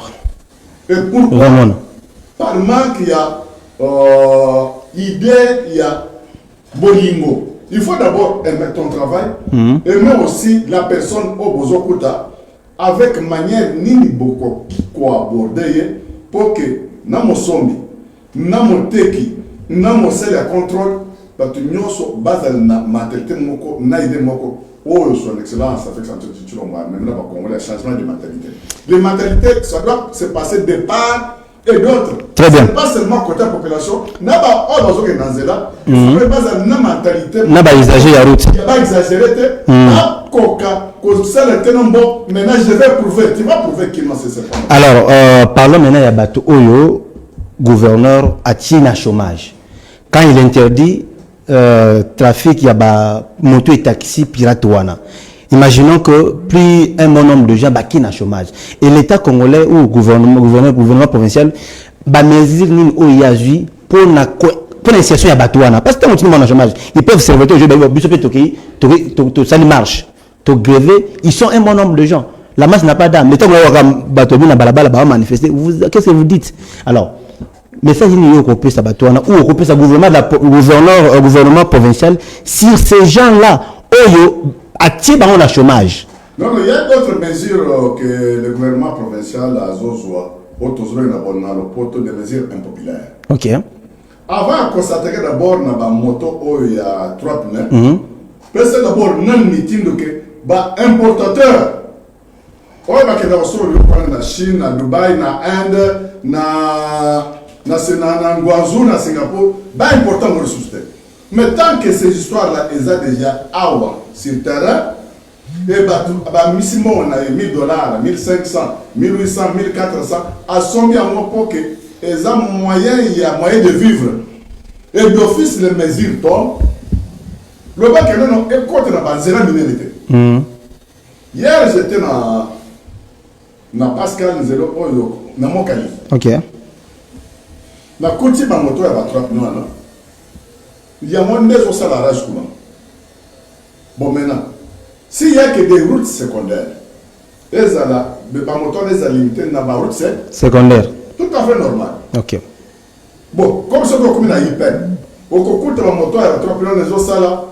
Et pourquoi? Vraiment. Par manque, il y a idée, il y a bolingo. Il faut d'abord aimer ton travail, aimer aussi la personne au bozokuta, avec manière nini boko quoi aborder pour que namo sombi, namo teki, namo sel à contrôle. Parce que nous sommes basés na mentalité moko na idée moko oh son excellence avec ça tu l'as même là le changement de mentalité. Les mentalités ça doit se passer de part et d'autre. Très bien. Pas seulement côté population na ba oh bazo ke nanzela c'est basé na mentalité Na ba exagérer la route. Il va exagérer na coca cause ça le tenombo maintenant je vais prouver tu vas prouver qu'il non c'est pas. Alors parlons maintenant ya bato oyo gouverneur a tina chômage. Quand il interdit trafic, il y a moto et taxi pirate wana. Imaginons que plus un bon nombre de gens qui na chômage. Et l'État congolais ou gouvernement provincial ba mesure ni o yaji pour l'insertion ya bato wana. Parce que tant que na chômage, ils peuvent servir aujourd'hui biso pe to ça marche. To gréver, ils sont un bon nombre de gens. La masse n'a pas d'âme. Mais tant que bato na balabala ba manifester, qu'est-ce que vous dites? Alors mais ça, il y a un peu ça gouvernement provincial sur ces gens-là, attirent le chômage. Non, il y a d'autres mesures que le gouvernement provincial a des mesures impopulaires. Ok. Avant de constater d'abord dans la moto, il y a 3 pneus. C'est d'abord non meeting que importateur. Il y a la Chine, la Dubaï, la Inde, na Guangzhou, na Singapour, c'est important de ressourcer. Mais tant que ces histoires-là, elles ont déjà awa sur le terrain, et on a $1,000, 1,500, 1,800, 1,400, à somme à moi pour que ils ont moyen, il y a moyen de vivre. Et d'office, les mesures tombent. Le bac est non, écoute, na zéro minorité. Hier, j'étais na Pascal Nzelo, na mon calife. Ok. La côte de moto est à 3 pneus. Il y a moins de choses à la rage. Bon, maintenant, s'il y a que des routes secondaires, les motos sont limitées dans la route secondaire. Tout à fait normal. Ok. Bon, comme ce qu'on a Yipen, au cours de la moto est à 3 pneus, les autres là,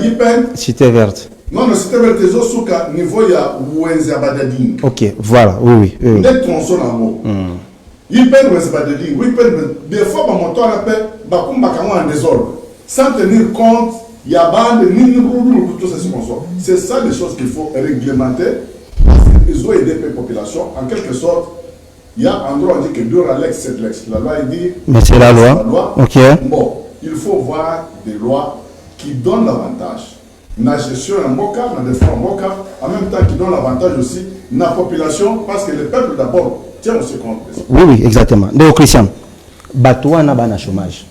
Yipen. Cité verte. Non, mais cité verte, les autres niveau il y a Ouenza Badading. Ok, voilà, oui. Des tronçons en haut. Il peine des fois, mon moteur en désordre. Sans tenir compte, il y a bande, tout ça, c'est ça les choses qu'il faut réglementer. Ils ont aidé les populations. En quelque sorte, il y a un endroit où on dit que deux Alex, c'est l'ex. La loi, il dit. Mais c'est la loi. Ok. Bon, il faut voir des lois qui donnent l'avantage. La gestion en Moka, la défense en Moka, en même temps qui donnent l'avantage aussi à la population, parce que le peuple d'abord. Oui, exactement. Donc, Christian, Batouana a un chômage.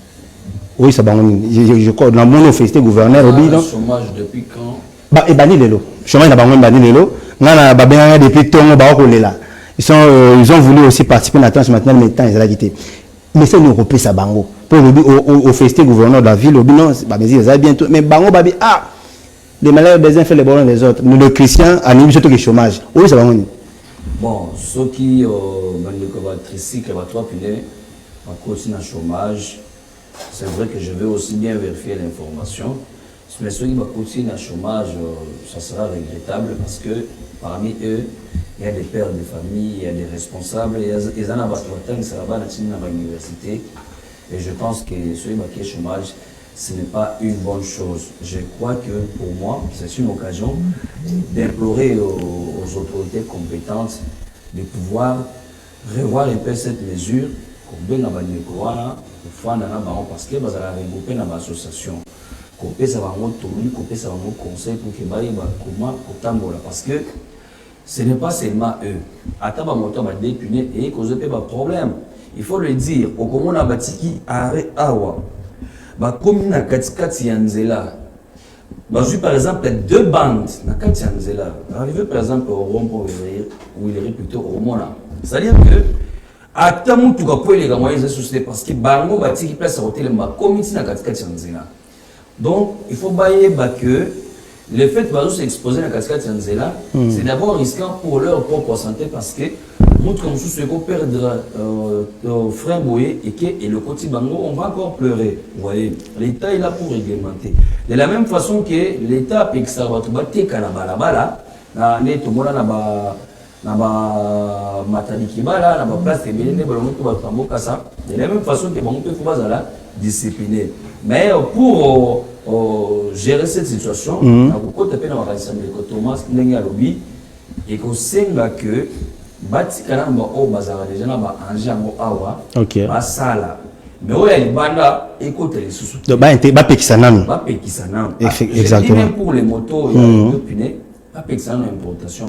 Oui, ça va. Je crois dans mon office gouverneur obi Le non. chômage depuis quand? Bah et bani lelo. Chômage na bango bani lelo. Ngana ba benga depuis tongo ba ko lela. Ils ont voulu aussi participer à la tranche maintenant mais temps ils ont quitté. Mais c'est nous repris ça bango. Pour au festé gouverneur de la ville obi non, bah mais ils bientôt mais bango ba ah les malheurs des uns fait les bonheurs des autres. Nous le chrétien anime surtout le chômage. Oui, ça va. Bon, ceux qui ont un tricycle, trois piliers, continuent le chômage. C'est vrai que je vais aussi bien vérifier l'information. Mais ceux qui continuent le chômage, ça sera regrettable parce que parmi eux, il y a des pères de famille, il y a des responsables, il y a des gens qui sont là-bas à l'université. Et je pense que ceux qui ont le chômage, ce n'est pas une bonne chose. Je crois que pour moi, c'est une occasion d'implorer aux autorités compétentes de pouvoir revoir un peu cette mesure qu'on donne à la parce que vous allez regrouper dans l'association. Qu'on peut savoir un conseil pour que comment parce que ce n'est pas seulement eux. Attends, moto va dépuner et causer pas de problème. Il faut le dire. Au comment on a bâti qui arrête awa. Bah comme na katikati ya nzela. Bah je par exemple deux bandes na kati ya nzela. Arrivé par exemple au rond-point où il est réputé au Mona. C'est-à-dire que ata mutu ka poele ga moyens de société parce que bango bâti qui place à hôtel ma comité na katikati ya nzela. Donc il faut bailler bah que le fait de s'exposer à la cascade Yanzela, c'est d'abord risquant pour leur propre santé parce que nous, comme sous ce qu'on perdre frère Boye et le côté Bango, on va encore pleurer. Vous voyez, l'État est là pour réglementer. De la même façon que l'État peut extraordinaire, de la même façon que Bango peut faire discipliner. Mais pour gérer cette situation, Thomas Nengarobi et qu'on sait que Batikana o bazara déjà na ba anjango awa basala mais oya libanda écoute les sous donc ba pekisa nanu exactement même pour les motos il y a deux pneus ba pekisa na importation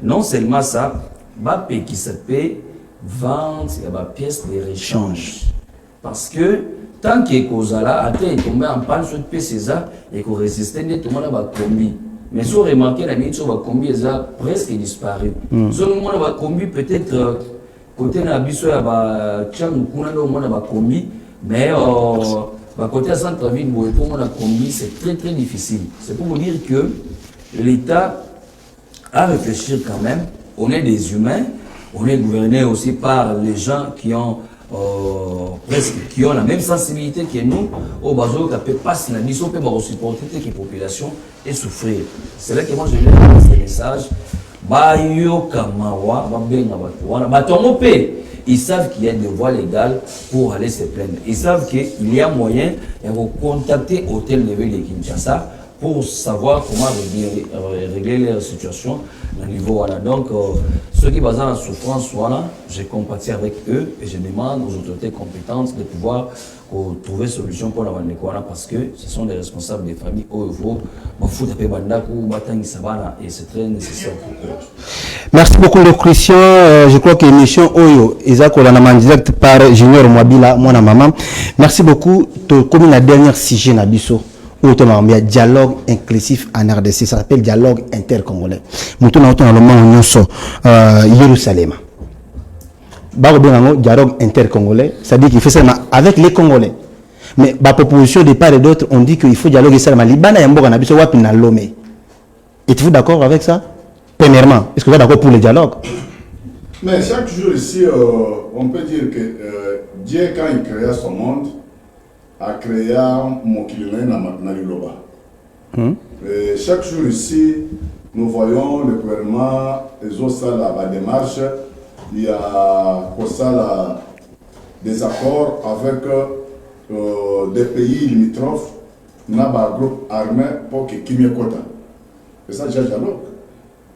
non seulement ça ba pekisa pe vente ya ba pièces de rechange parce que tant que kozala ate tomber en panne sur pièces ça et qu'on résister tout le monde va combi. Mais si on remarque la minute va combi a presque disparu. Si on va combi peut-être côté na biso ya ba chang kuna ndo mona ba combi mais ba côté centre ville pour on a combi c'est très très difficile. C'est pour vous dire que l'État a réfléchi quand même. On est des humains, on est gouverné aussi par les gens qui ont presque qui ont la même sensibilité que nous, au bateau qui peut passer la mission, peut supporter que la population et souffrir. C'est là que moi je vais lancer ce message. Ils savent qu'il y a des voies légales pour aller se plaindre. Ils savent qu'il y a moyen de contacter l'hôtel de ville de Kinshasa pour savoir comment régler leur situation au niveau voilà. Donc ceux qui basent en souffrance voilà, je compatis avec eux et je demande aux autorités compétentes de pouvoir trouver solution pour la Wanekwana parce que ce sont des responsables des familles au niveau et c'est très nécessaire pour eux. Merci beaucoup le Christian. Je crois que l'émission Oyo Isaac Olanama direct par Junior Mwabila, mon maman. Merci beaucoup. Comme la dernière sujet Nabiso. Il y a dialogue inclusif en RDC, ça s'appelle dialogue intercongolais. Nous sommes dans le monde Jérusalem. Dialogue intercongolais, c'est-à-dire qu'il fait ça avec les Congolais. Mais la proposition de part et d'autre, on dit qu'il faut dialoguer seulement. Liban et Mboga Nabiso Wapina Lomé. Êtes-vous d'accord avec ça? Premièrement, est-ce que vous êtes d'accord pour le dialogue? Mais chaque jour ici, on peut dire que Dieu, quand il créa son monde, a créé mon kilomètre dans Liloba. Chaque jour ici, nous voyons le gouvernement, ils ont ça la démarche, il y a pour ça des accords avec des pays limitrophes, n'a pas groupe armé pour que Kimia-Kota. Et ça, j'ai dialogue.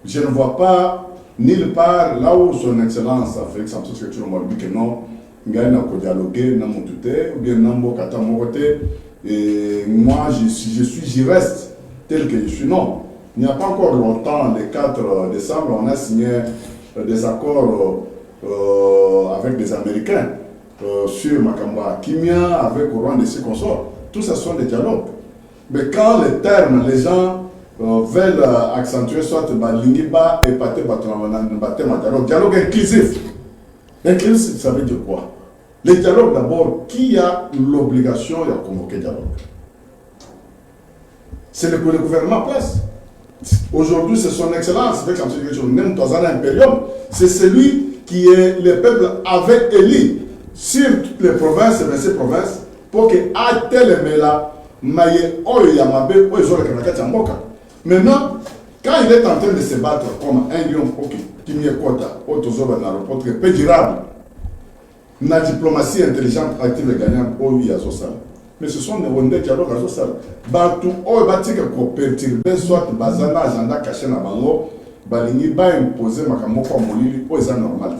Je ne vois pas nulle part là où son excellence Félix Samson Seketula Moualubi que non. Dialoguer dans mon tuteur ou bien dans mon côté et moi je reste tel que je suis. Non, il n'y a pas encore longtemps, le 4 décembre, on a signé des accords avec des Américains sur Makamba Kimia, avec Rwanda et ses consorts. Tout ça sont des dialogues. Mais quand les termes, les gens veulent accentuer soit Lingiba et Pate dialogue, dialogue inclusif. Inclusif, ça veut dire quoi? Les dialogues d'abord, qui a l'obligation de convoquer dialogue? C'est le gouvernement place. Aujourd'hui, c'est son excellence, avec impérium. C'est celui qui est le peuple avec élu sur toutes les provinces et 26 provinces pour que à tel là, maintenant, quand il est en train de se battre comme un lion qui m'y est quota, autre peu durable, la diplomatie intelligente, active et gagnante, mais ce sont des dialogues à Zossal. Bantu, pour perturber, soit Bazana, agenda caché dans Bango, Balingi, imposer Makamoko, Molili, c'est normal.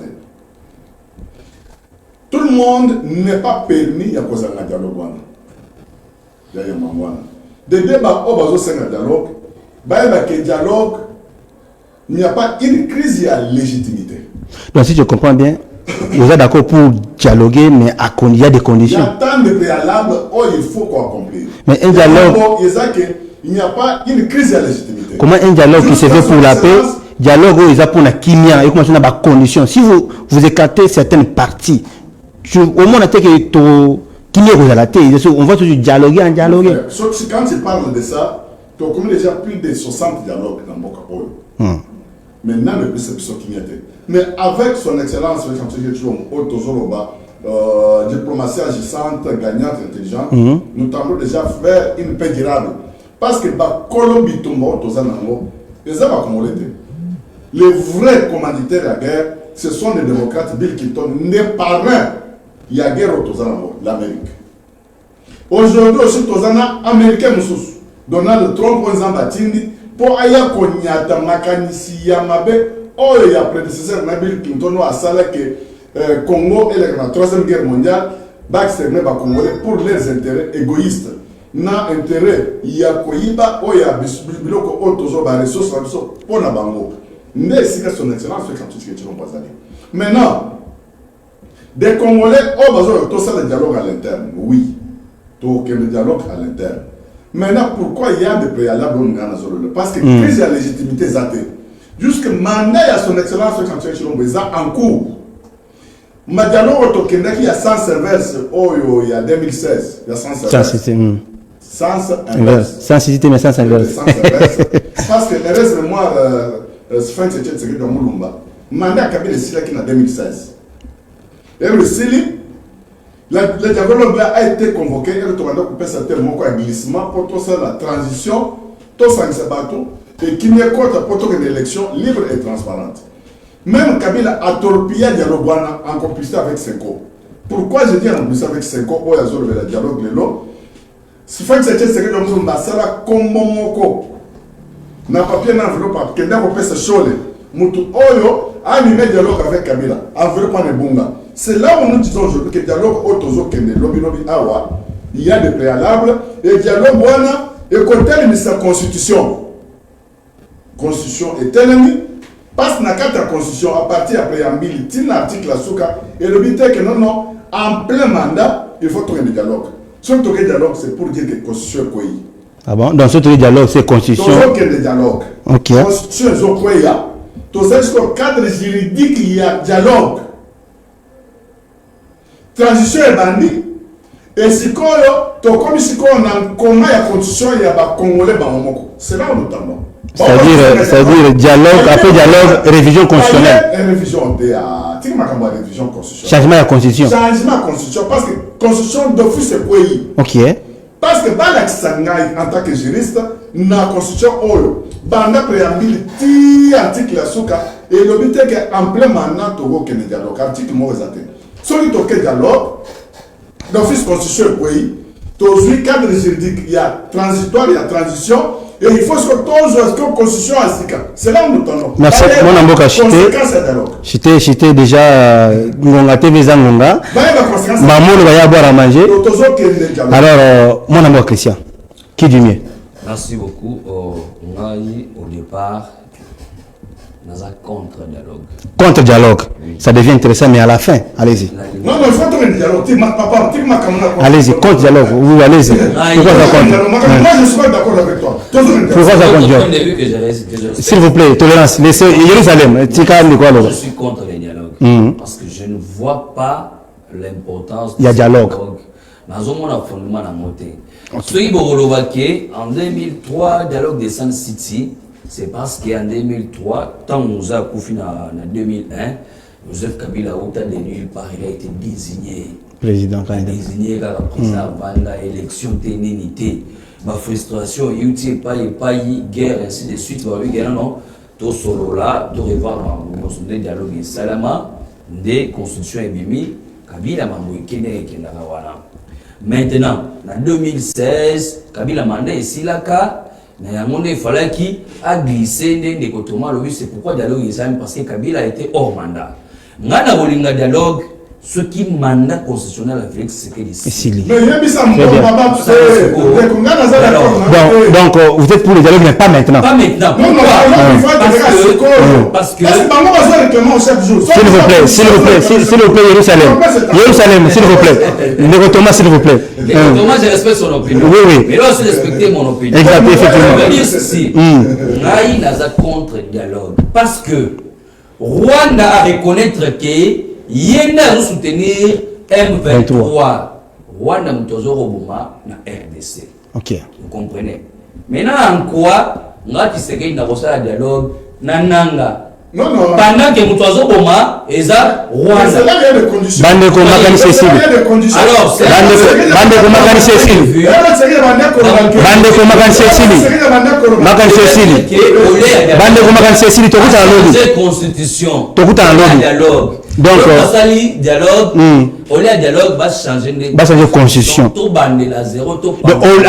Tout le monde n'est pas permis à cause d'un dialogue. Des débats au bazo c'est un dialogue, dialogue, il n'y a pas une crise, il y a légitimité. Donc si je comprends bien, vous êtes d'accord pour dialoguer, mais il y a des conditions. Il y a tant de préalables, il faut qu'on accomplisse. Mais un dialogue, il n'y a pas une crise de légitimité. Comment un dialogue qui se fait pour la paix, dialogue où il y a pour la kimia, et comment on a des conditions. Si vous écartez certaines parties, au moins on a dit que on va toujours dialoguer en dialoguer. Quand tu parles de ça, tu as déjà plus de 60 dialogues dans Bokapoyo. Maintenant, le c'est ce qui était. Mais avec son excellence, diplomatie agissante, gagnante, intelligente, nous tentons déjà faire une paix durable. Parce que Colombie tombe les vrais commanditaires de la guerre, ce sont les démocrates. Bill Clinton n'est pas rien. Il y a guerre au l'Amérique. Aujourd'hui, aussi, Tozana américain, Donald Trump, on Batindi, pour aya konyata makanisi ya mabe, il y a prédécesseur Bill Clinton a salé que Congo est la troisième guerre mondiale, exterminer les Congolais pour leurs intérêts égoïstes. Na intérêt, il y a Koyiba, il y a Biloko, Otozo, ressources, pour la bango. Mais si son excellence fait comme tu ne pas aller. Maintenant, des Congolais, tout ça le dialogue à l'interne, oui. Tout le dialogue à l'interne. Maintenant, pourquoi il y a des préalables parce que crise de légitimité est jusque mandat à son excellence fait comme tu en cours. Ma dialogue au Kenya, il y a 100 serveurs, il y a 2016, il y a 100 serveurs. Sans inverse. Sans citer, mais sans inverse. Parce que le reste de moi, fin de cette série de Moulumba, mandat a été signé en 2016. Et le CELI, le dialogue a été convoqué et le tournoi coupé sa terre, mon glissement pour tout ça, la transition, tout ça, c'est bateau, et qu'il n'y ait pour une élection libre et transparente. Même Kabila a torpillé le dialogue en complicité avec Senko. Pourquoi je dis en complicité avec Senko, où il y a le dialogue, si fait que c'était secret de Moussa, ça va comme Momoko. N'a papier n'enveloppe, qu'il n'a pas fait ce chole. Moutou Oyo a mis le dialogue avec Kabila, enveloppe en Ebunga. C'est là où nous disons aujourd'hui que le dialogue Otozo Kende, Lobby Awa, il y a des préalables, et le dialogue Wana est côté de sa constitution. Constitution est ennemie, parce que dans la constitution, à partir après préambule, il y a un article à Souka, et le but est que non, en plein mandat, il faut trouver des dialogues. Ce dialogue, c'est pour dire que la constitution est quoi. Ah bon? Dans ce dialogue, c'est constitution. Donc, il y a des dialogues. Ok. La constitution est quoi. Dans ce cadre juridique, il y a dialogue. Transition est bandit. Et si comme si on a comment la constitution, il y a des Congolais, c'est là où nous tendons. C'est-à-dire dialogue, après dialogue, révision constitutionnelle. Révision révision constitutionnelle. Changement de la constitution. Changement de constitution, parce que la constitution d'office est quoi. Ok. Parce que dans la en tant que juriste, dans la constitution, dans la préambule, article à Souka, et le but est qu'en plein mandat, tu as un dialogue. Article mauvais atteint. Si tu as un dialogue, l'office constitution est quoi. Tu as un cadre juridique, il y a transitoire, il y a transition. Et il faut que la constitution est. C'est là où nous tenons. Merci. Mon amboka j'étais déjà ngonga TV zangonga. Mamoul va y avoir à manger. Alors mon amboka Christian, qui dit mieux? Merci beaucoup. Au départ, Nous sommes contre le dialogue. Contre dialogue. Ça devient intéressant, mais à la fin, allez-y. Non, il faut trouver un dialogue. Allez-y, contre dialogue. Vous allez-y. Pourquoi ça contre? Moi, je ne suis pas d'accord avec toi. Pourquoi ça contre dialogue? S'il vous plaît, tolérance. Laissez Jérusalem. Je suis contre les dialogues. Parce que je ne vois pas l'importance de dialogue. Dans un fondement à monter. En 2003, dialogue de Sun City, c'est parce qu'en 2003, tant nous a confiné en 2001, Joseph Kabila de nulle part, il a été désigné. Président candidat. Désigné comme président avant l'élection de l'unité. Ma frustration, il n'y a pas eu guerre, ainsi de suite. Non, tout solo là, tout revoir le dialogue et Salama, des constitutions et Mimi, Kabila m'a mouillé qui n'a pas. Maintenant, en 2016, Kabila m'a dit ici là, il fallait qu'il a glissé des cotomans. C'est pourquoi le dialogue est parce que Kabila a été hors mandat. Ngana bolinga dialogue, ce qui mandat constitutionnel à Félix Tshisekedi ici. Mais il y a ça, donc, vous êtes pour le dialogue, mais pas maintenant. Pas maintenant. Parce que. S'il vous plaît, Jérusalem, s'il vous plaît. Le Thomas, s'il vous plaît. Thomas, je respecte son opinion. Oui. Mais là, je respecte mon opinion. Exact, effectivement. Je veux dire ceci. Raï n'a contre dialogue. Parce que Rwanda a reconnaître que Yenda a soutenir M23. Rwanda Moutozo Roboma na RDC. Ok. Vous comprenez? Maintenant, en quoi, Ngati Sekei n'a pas de dialogue, Nananga. Non. Pendant que Moutozo Roboma est à Rwanda. C'est là qu'il y a des conditions. Bande de Makani Cécile. Alors, c'est Bande de Makani Cécile. Bande de Makani Cécile. Makani Cécile. Bande de Makani Cécile. Tu écoutes un lobby. Constitution. Tu écoutes un lobby. Dialogue. Donc, dialogue. Au lieu de dialogue, va changer de constitution. À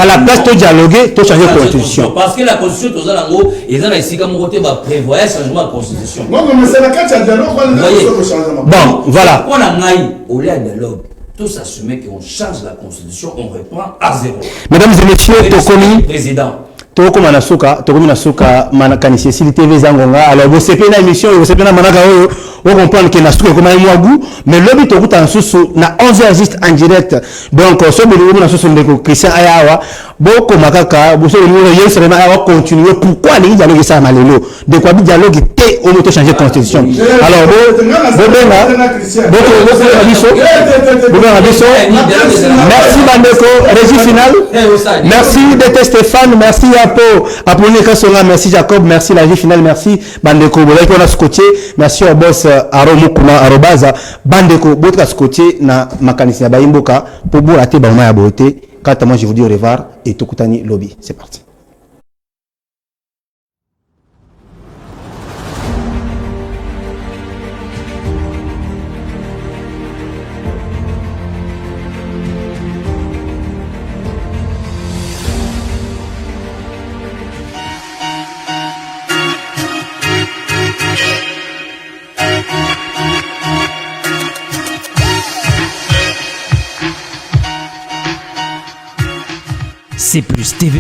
la place de dialoguer, tu changes de constitution. Parce que la constitution, tu as ils ont ici comme côté va prévoir un changement de constitution. Non, mais c'est la carte de dialogue. Bon, voilà. On a au lieu de dialogue. Tous assumer qu'on change la constitution, on reprend à zéro. Mesdames et messieurs, Tokomi. Président. Tokomi Nasuka, Manakani Cécile TV Zangonga. Alors, vous savez, la émission, vous savez, Manaka, on comprend que Nasuka comme un mois, mais l'objet de route en sous na 11h juste en direct. Donc, ce que nous avons Christian Ayawa, beaucoup Makaka, vous savez, nous allons continuer. Pourquoi les dialogues ça malelo? De quoi dialogue était au moto changer constitution. Alors, merci Bandeko, régie finale. Merci de Stéphane, merci Apolline Kassola, merci Jacob, merci la régie finale, merci Bandeko. Vous voyez qu'on a scotché, merci au boss Aromukuna Arobaza, Bandeko, votre scotché na Makanisi ya Baimboka, pour vous rater Bauma ya beauté. Quant à moi, je vous dis au revoir et Tokutani Lobby. C'est parti. C+ TV